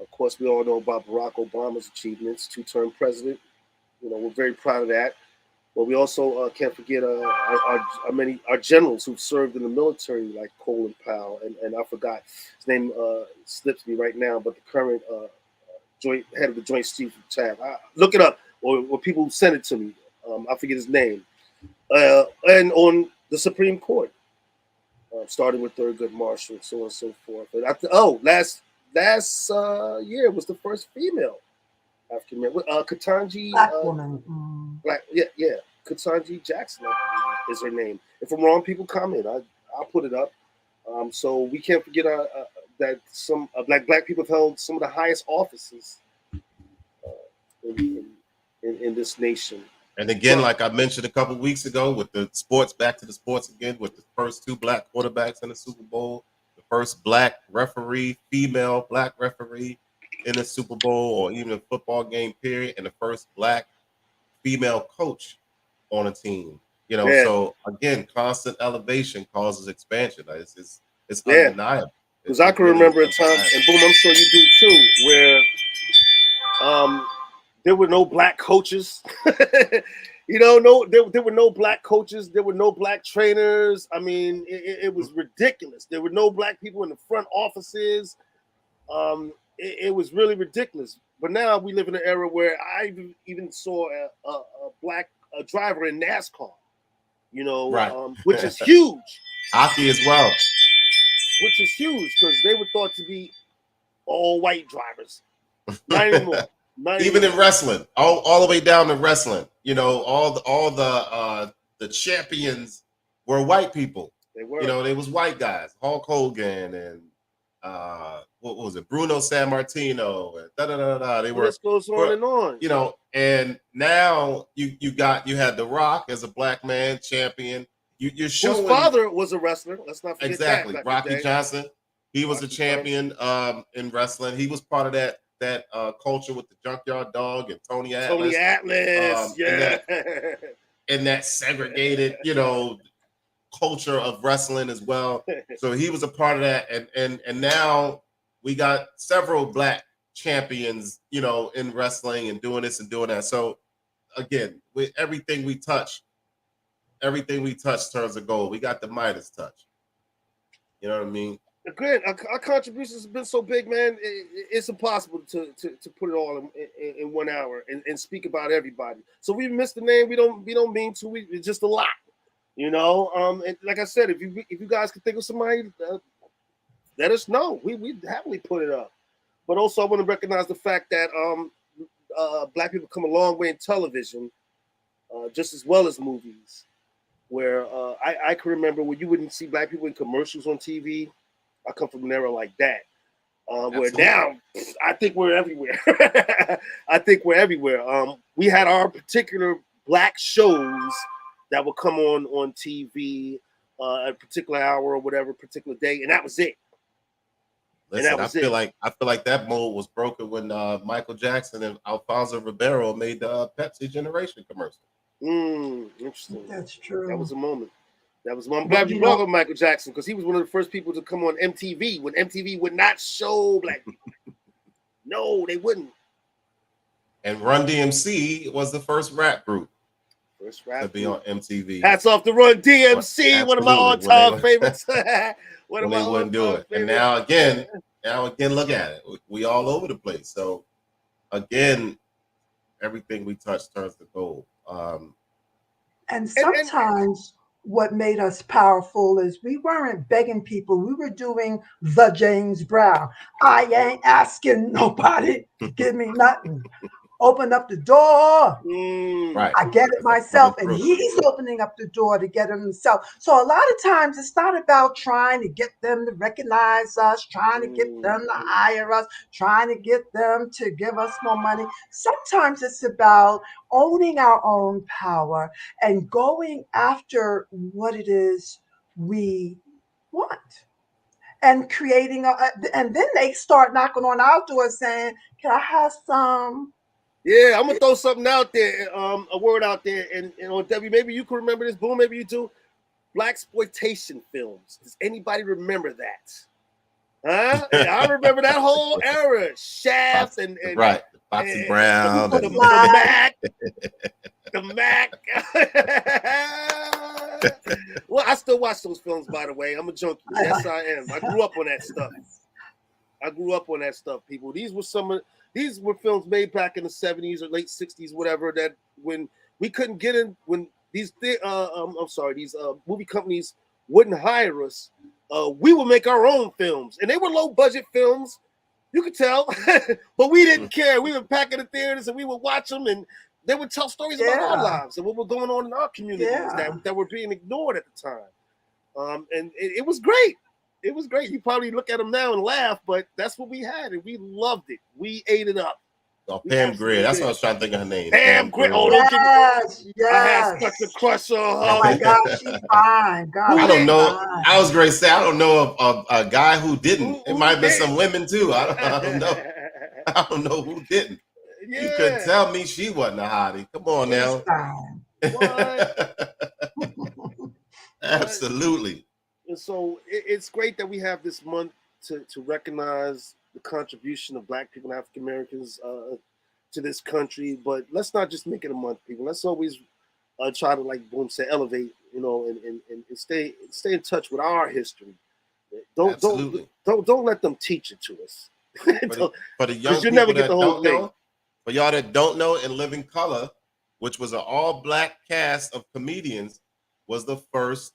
S4: Of course, we all know about Barack Obama's achievements, 2-term president. You know, we're very proud of that. But we also can't forget our generals who've served in the military, like Colin Powell, and I forgot his name slips me right now, but the current head of the Joint Chiefs of Staff. Look it up, or people send it to me. I forget his name. And on the Supreme Court, starting with Thurgood Marshall, so on and so forth. And last year was the first female African American, Ketanji.
S2: Black woman.
S4: Ketanji Jackson is her name. If I'm wrong, people comment. I'll put it up. So we can't forget that some black people have held some of the highest offices in this nation.
S3: And again, like I mentioned a couple of weeks ago, with the sports, back to the sports again, with the first 2 black quarterbacks in the Super Bowl, the first black referee, female black referee in the Super Bowl or even a football game period, and the first black female coach on a team. You know, So again, constant elevation causes expansion. It's undeniable.
S4: Because I can remember a time, and boom, I'm sure you do too, where there were no black coaches. There were no black coaches. There were no black trainers. I mean, it was ridiculous. There were no black people in the front offices. It was really ridiculous. But now we live in an era where I even saw a black driver in NASCAR, right. Which is huge.
S3: Hockey as well.
S4: Which is huge because they were thought to be all white drivers. Not anymore.
S3: Even in wrestling, all the way down to wrestling, all the champions were white people.
S4: They were.
S3: They was white guys. Hulk Hogan and what was it? Bruno Sammartino and da. They were.
S4: This goes on and on.
S3: And now you had The Rock as a black man champion. You're showing
S4: whose father was a wrestler. Let's not forget
S3: exactly. Rocky Johnson. He was a champion in wrestling. He was part of that culture with the Junkyard Dog and Tony Atlas.
S4: Yeah.
S3: And that segregated, culture of wrestling as well. So he was a part of that. And now we got several black champions, in wrestling and doing this and doing that. So again, with everything we touch turns to gold. We got the Midas touch. You know what I mean?
S4: Again, our contributions have been so big, man. It's impossible to put it all in 1 hour and speak about everybody. So we missed the name. We don't mean to. It's just a lot, And like I said, if you guys can think of somebody, let us know. We happily put it up. But also, I want to recognize the fact that black people come a long way in television, just as well as movies. Where I can remember when you wouldn't see black people in commercials on TV. I come from an era like that, where now I think we're everywhere. We had our particular black shows that would come on TV at a particular hour or whatever particular day, and that was it.
S3: Listen,
S4: that was it.
S3: I feel like that mold was broken when Michael Jackson and Alfonso Ribeiro made the Pepsi Generation commercial.
S4: Interesting.
S2: That's true.
S4: That was a moment. That was. I'm glad you brought up Michael Jackson because he was one of the first people to come on MTV when MTV would not show black people. No, they wouldn't.
S3: And Run DMC was the first rap group
S4: First rap
S3: to be on MTV.
S4: Hats off to Run DMC, one of my all-time favorites.
S3: When they wouldn't do it, and now again, look at it. We all over the place. So again, everything we touch turns to gold.
S2: And sometimes what made us powerful is we weren't begging people. We were doing the James Brown. I ain't asking nobody to give me nothing. Open up the door.
S3: Right.
S2: I get it myself. And he's opening up the door to get it himself. So a lot of times it's not about trying to get them to recognize us, trying to get them to hire us, trying to get them to give us more money. Sometimes it's about owning our own power and going after what it is we want. And creating and then they start knocking on our door saying, can I have some?
S4: Yeah, I'm gonna throw something out there, a word out there, and Debbie, maybe you can remember this. Boom, maybe you do. Blaxploitation films. Does anybody remember that? Huh? I remember that whole era. Shaft and
S3: right, Foxy Brown,
S4: the Mac, the Mac. Well, I still watch those films, by the way. I'm a junkie. Yes, I am. I grew up on that stuff. People. These were films made back in the 70s or late 60s, whatever, that when we couldn't get in, when these movie companies wouldn't hire us, we would make our own films. And they were low budget films, you could tell, but we didn't care. We would pack in the theaters and we would watch them, and they would tell stories about our lives and what was going on in our communities that were being ignored at the time. And it was great. It was great. You probably look at them now and laugh, but that's what we had, and we loved it. We ate it up.
S3: Oh, Pam Grier. That's what I was trying to think of her name.
S4: Pam Grier. Oh,
S2: yes.
S4: I had such a crush on her.
S2: Oh my gosh, she's fine. God,
S3: I don't know. I was going to say I don't know of a guy who didn't. It might have been some women too. I don't know. I don't know who didn't. Yeah. You couldn't tell me she wasn't a hottie. Come on now. Absolutely.
S4: And so it's great that we have this month to recognize the contribution of Black people and African Americans to this country. But let's not just make it a month, people. Let's always try to, like Boom said, elevate, and stay in touch with our history. Don't let them teach it to us.
S3: For the young people that don't know, for y'all that don't know, In Living Color, which was an all-Black cast of comedians, was the first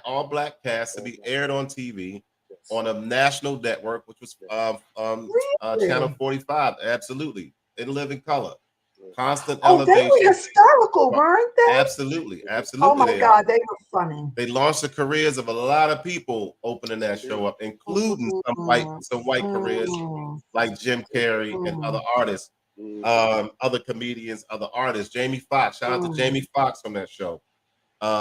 S3: all-Black cast to be aired on TV on a national network, which was Channel 45. Absolutely. In Living Color. Constant elevation.
S2: They were hysterical, weren't they?
S3: Absolutely.
S2: Oh my God, they were funny.
S3: They launched the careers of a lot of people opening that show up, including some white careers like Jim Carrey and other artists, other comedians, other artists. Jamie Foxx. Shout out to Jamie Foxx from that show.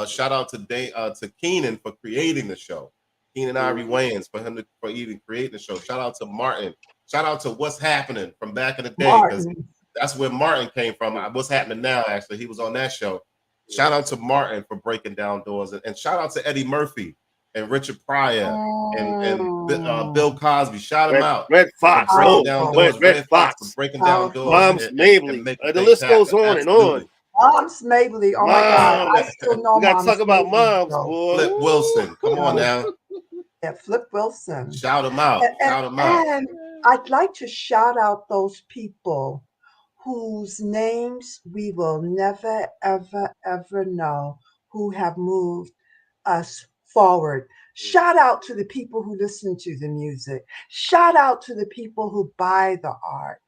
S3: Shout out to Keenan for creating the show. Keenan Ivory Wayans for even creating the show. Shout out to Martin. Shout out to What's Happening from back in the day, because that's where Martin came from. What's Happening Now, actually, he was on that show. Shout out to Martin for breaking down doors, and shout out to Eddie Murphy and Richard Pryor and Bill Cosby. Shout him out.
S4: Red Fox. Red Fox
S3: for breaking down doors.
S4: Moms Mabley. The list goes on and on.
S2: Moms Mabley. Oh my God. I still know.
S4: We got to talk about moms, boy.
S3: Flip Wilson. Come on now.
S2: Yeah, Flip Wilson.
S3: Shout him out.
S2: And I'd like to shout out those people whose names we will never, ever, ever know, who have moved us forward. Shout out to the people who listen to the music. Shout out to the people who buy the art.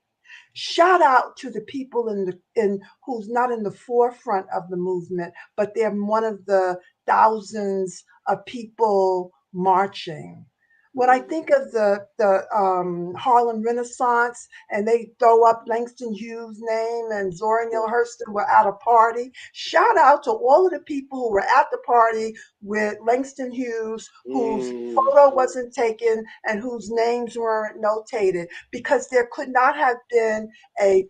S2: Shout out to the people in who's not in the forefront of the movement, but they're one of the thousands of people marching. when I think of the Harlem Renaissance, and they throw up Langston Hughes' name and Zora Neale Hurston were at a party. Shout out to all of the people who were at the party with Langston Hughes, whose photo wasn't taken and whose names weren't notated, because there could not have been a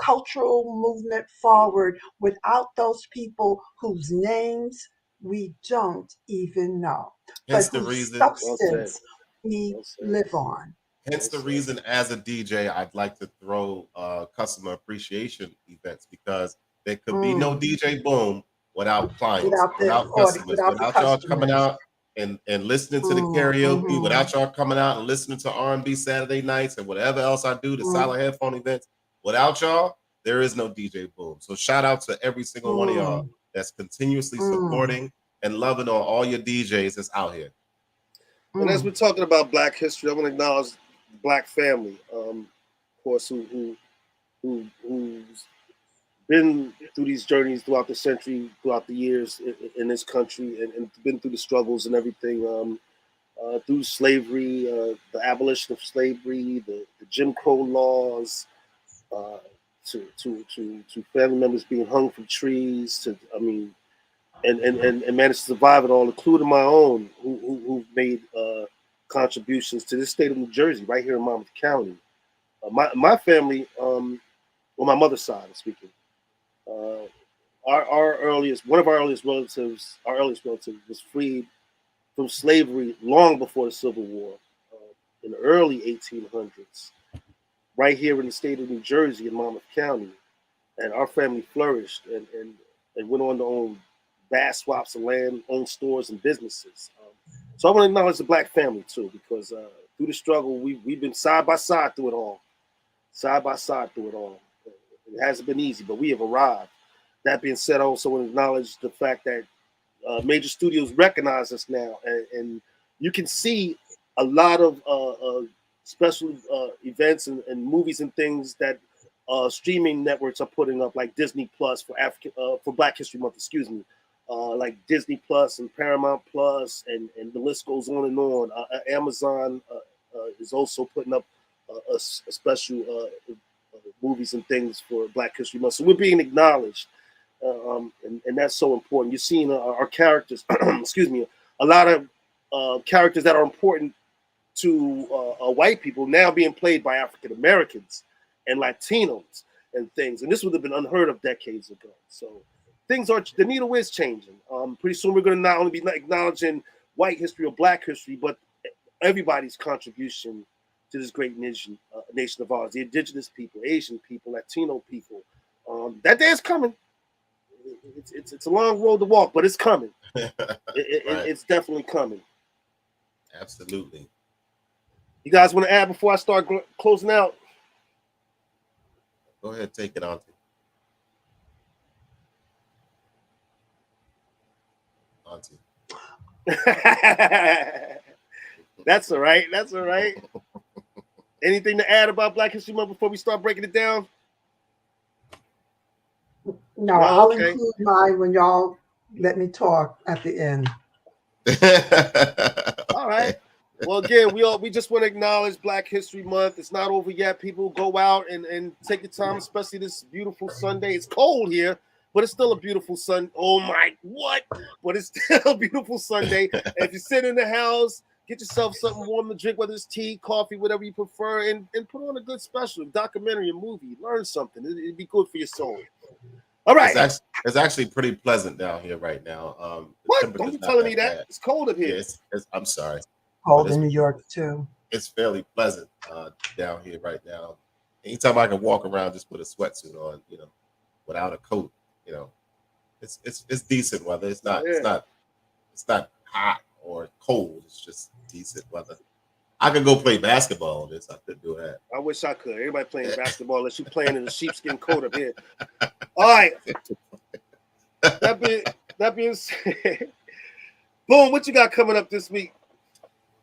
S2: cultural movement forward without those people whose names we don't even know, but
S3: Hence the
S2: whose
S3: reason.
S4: Well said.
S2: substance we
S4: Well said.
S2: live on.
S3: Hence the reason, as a DJ, I'd like to throw customer appreciation events, because there could be no
S2: Mm.
S3: DJ Boom without clients,
S2: Without the
S3: without
S2: audit,
S3: customers,
S2: without the
S3: without y'all coming
S2: customers.
S3: out and listening to the karaoke,
S2: Mhm.
S3: without y'all coming out and listening to R&B Saturday nights and whatever else I do, the
S2: Mm.
S3: silent headphone events. Without y'all, there is no DJ Boom. So shout out to every single one of y'all
S2: Mm.
S3: that's continuously
S2: Mm.
S3: supporting and loving on all your DJs that's out here.
S4: And as
S2: Mm.
S4: we're talking about Black history, I want to acknowledge the Black family, of course, who's been through these journeys throughout the century, throughout the years in this country, and been through the struggles and everything, through slavery, the abolition of slavery, the Jim Crow laws, uh, to family members being hung from trees, and managed to survive it all, including my own, who've made contributions to this state of New Jersey, right here in Monmouth County. My family, on my mother's side, I'm speaking, one of our earliest relatives, was freed from slavery long before the Civil War, in the early 1800s, right here in the state of New Jersey in Monmouth County, and our family flourished and went on to own vast swaths of land, own stores and businesses. So I want to acknowledge the Black family too, because through the struggle, we've been side by side through it all. Side by side through it all. It hasn't been easy, but we have arrived. That being said, I also want to acknowledge the fact that major studios recognize us now, and you can see a lot of special events and movies and things that streaming networks are putting up, like Disney Plus for Black History Month. Excuse me. Like Disney Plus and Paramount Plus, and the list goes on and on. Amazon is also putting up a special movies and things for Black History Month. So we're being acknowledged, and that's so important. You're seeing our characters, excuse me, a lot of characters that are important to white people now being played by African Americans and Latinos and things. And this would have been unheard of decades ago. So the needle is changing. Pretty soon we're going to not only be acknowledging white history or Black history, but everybody's contribution to this great nation of ours, the indigenous people, Asian people, Latino people. That day is coming. It's a long road to walk, but it's coming.
S3: Right.
S4: It's definitely coming.
S3: Absolutely.
S4: You guys want to add before I start closing out?
S3: Go ahead, take it, Auntie.
S4: That's all right. That's all right. Anything to add about Black History Month before we start breaking it down?
S2: No,
S4: Oh,
S2: I'll
S4: okay.
S2: include mine when y'all let me talk at the end.
S4: All right. Well, again, we just want to acknowledge Black History Month. It's not over yet. People go out and take your time, especially this beautiful Sunday. It's cold here, but it's still a beautiful sun. Oh my, what? But it's still a beautiful Sunday. And if you sit in the house, get yourself something warm to drink, whether it's tea, coffee, whatever you prefer, and put on a good special, documentary, a movie. Learn something. It'd be good for your soul. All right.
S3: It's actually pretty pleasant down here right now.
S4: What? Don't be telling me that.
S3: Bad.
S4: It's cold up here.
S3: Yeah, I'm sorry.
S2: Cold in New York too.
S3: It's fairly pleasant down here right now. Anytime I can walk around just with a sweatsuit on, without a coat, it's decent weather. It's not hot or cold. It's just decent weather. I could go play basketball on this. I could do that.
S4: I wish I could. Everybody playing basketball unless you playing in a sheepskin coat up here. All right. That being said, Boom, what you got coming up this week?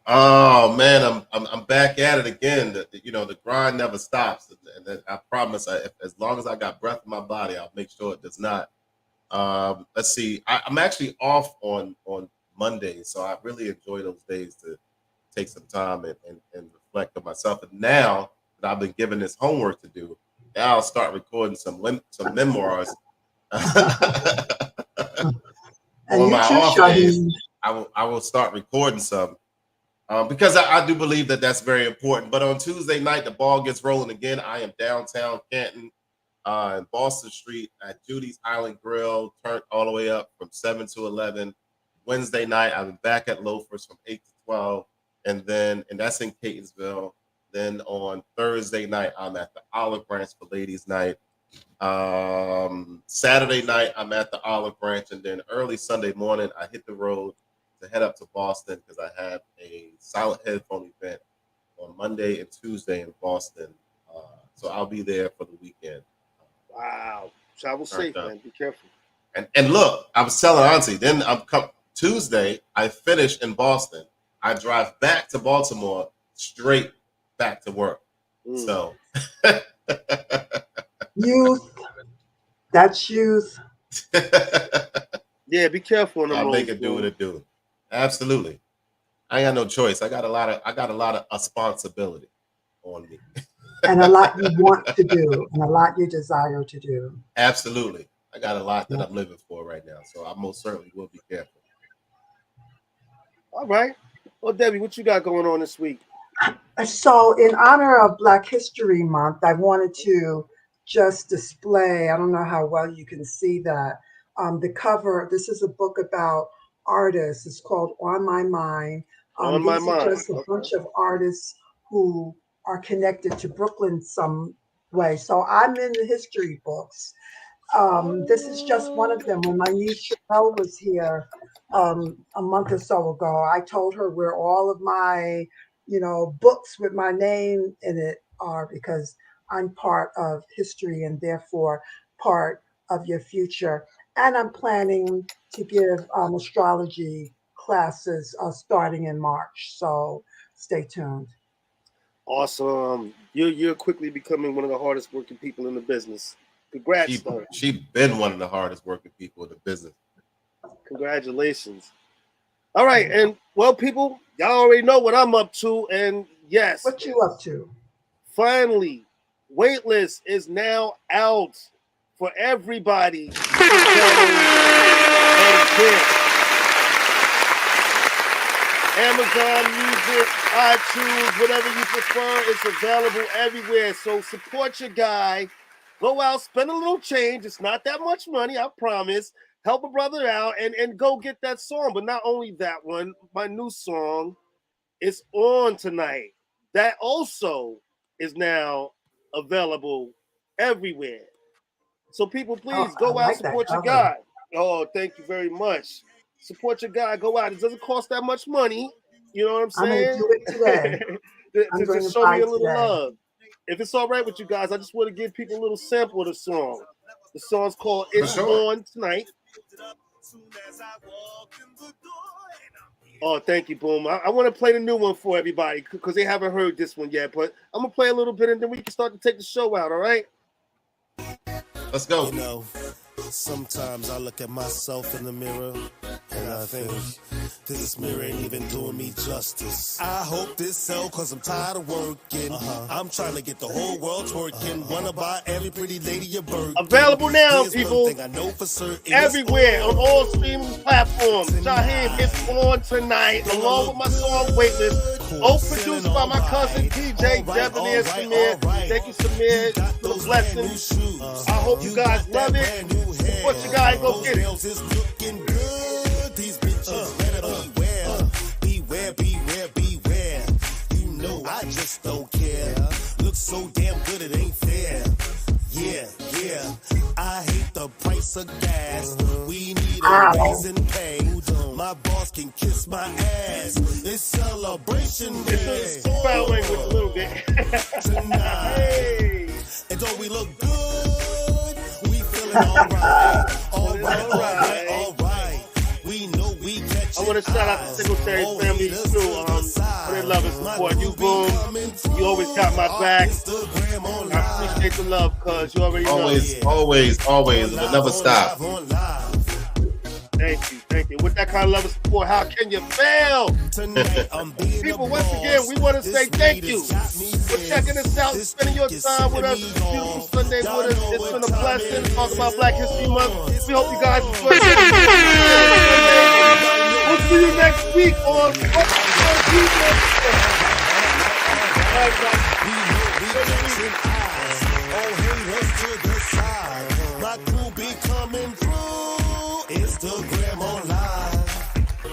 S3: Oh man, I'm back at it again. The grind never stops, and I promise, as long as I got breath in my body, I'll make sure it does not. Let's see. I'm actually off on Monday, so I really enjoy those days to take some time and reflect on myself. And now that I've been given this homework to do, now I'll start recording some memoirs.
S2: And
S3: on
S2: you
S3: my
S2: too,
S3: off days,
S2: Shaheem.
S3: I will start recording some because I do believe that that's very important. But on Tuesday night, the ball gets rolling again. I am downtown Canton, in Boston Street at Judy's Island Grill, turned all the way up from 7 to 11. Wednesday night, I'm back at Loafers from 8 to 12, and that's in Catonsville. Then on Thursday night, I'm at the Olive Branch for Ladies Night. Saturday night, I'm at the Olive Branch, and then early Sunday morning, I hit the road to head up to Boston because I have a Silent Headphone event on Monday and Tuesday in Boston. So I'll be there for the weekend.
S4: Wow. Travel safe, man. Be careful.
S3: And look, I was telling Auntie, then Tuesday, I finish in Boston. I drive back to Baltimore, straight back to work. So
S2: Youth. That's youth.
S4: Yeah, be careful on the road.
S3: I'll make it do what it do. Absolutely. I got no choice. I got a lot of responsibility on me.
S2: And a lot you want to do, and a lot you desire to do.
S3: Absolutely. I got a lot that I'm living for right now. So I most certainly will be careful.
S4: All right. Well, Debbie, what you got going on this week?
S2: So in honor of Black History Month, I wanted to just display, I don't know how well you can see that, the cover. This is a book about artists. It's called On My Mind.
S4: On My
S2: these are
S4: Mind.
S2: just a bunch of artists who are connected to Brooklyn some way. So I'm in the history books. This is just one of them. When my niece Chanel was here a month or so ago, I told her where all of my, books with my name in it are, because I'm part of history and therefore part of your future. And I'm planning to give astrology classes starting in March. So stay tuned.
S4: Awesome. You're quickly becoming one of the hardest working people in the business. Congrats, though.
S3: She's been one of the hardest working people in the business.
S4: Congratulations. All right. And, well, people, y'all already know what I'm up to. And, yes.
S2: What you up to?
S4: Finally, Waitlist is now out for everybody. Amazon Music, iTunes, whatever you prefer, it's available everywhere. So support your guy. Go out, spend a little change. It's not that much money, I promise. Help a brother out and go get that song. But not only that one, my new song is on tonight. That also is now available everywhere. So people, please go out, support your guy. Oh, thank you very much. Support your guy. Go out. It doesn't cost that much money. You know what I'm saying?
S2: I'm going to do it today.
S4: to show me a little love. If it's all right with you guys, I just want to give people a little sample of the song. The song's called It's On Tonight. Oh, thank you, Boom. I want to play the new one for everybody because they haven't heard this one yet. But I'm going to play a little bit and then we can start to take the show out, all right?
S3: Let's go.
S1: You know, sometimes I look at myself in the mirror and I think this mirror ain't even doing me justice. I hope this sell cause I'm tired of working. I'm trying to get the whole world twerking. Wanna buy every pretty lady a bird.
S4: Available now,
S1: Here's
S4: people.
S1: I know for certain.
S4: Everywhere on all streaming platforms. Shaheem, It's On Tonight, along with my song Waitlist. Co-produced by my cousin DJ Debonair Samir. Thank you, Samir, for the blessing. I hope you guys love it. Support your guy, go get it.
S1: These bitches better beware. Beware. You know I just don't care. Looks so damn good it ain't fair. Yeah. I hate the price of gas. We need a raise in pay. My boss can kiss my ass. It's celebration day.
S4: It's foul language a little bit.
S1: Tonight.
S4: Hey.
S1: And don't we look good? We feeling all right. We know we catch.
S4: I want to shout out to Singletary family too. For their love and support. You, Boom. You always got my back. I appreciate the love, cuz you already know.
S3: Always. It'll never stop.
S4: Thank you. Thank you. With that kind of love and support, how can you fail? People, once again, we want to say thank you for checking us out, spending your time with us. Beautiful Sunday with us. It's been a blessing to talk about Black History Month. We hope you guys enjoy it. We'll see you next week on
S1: Black will be coming.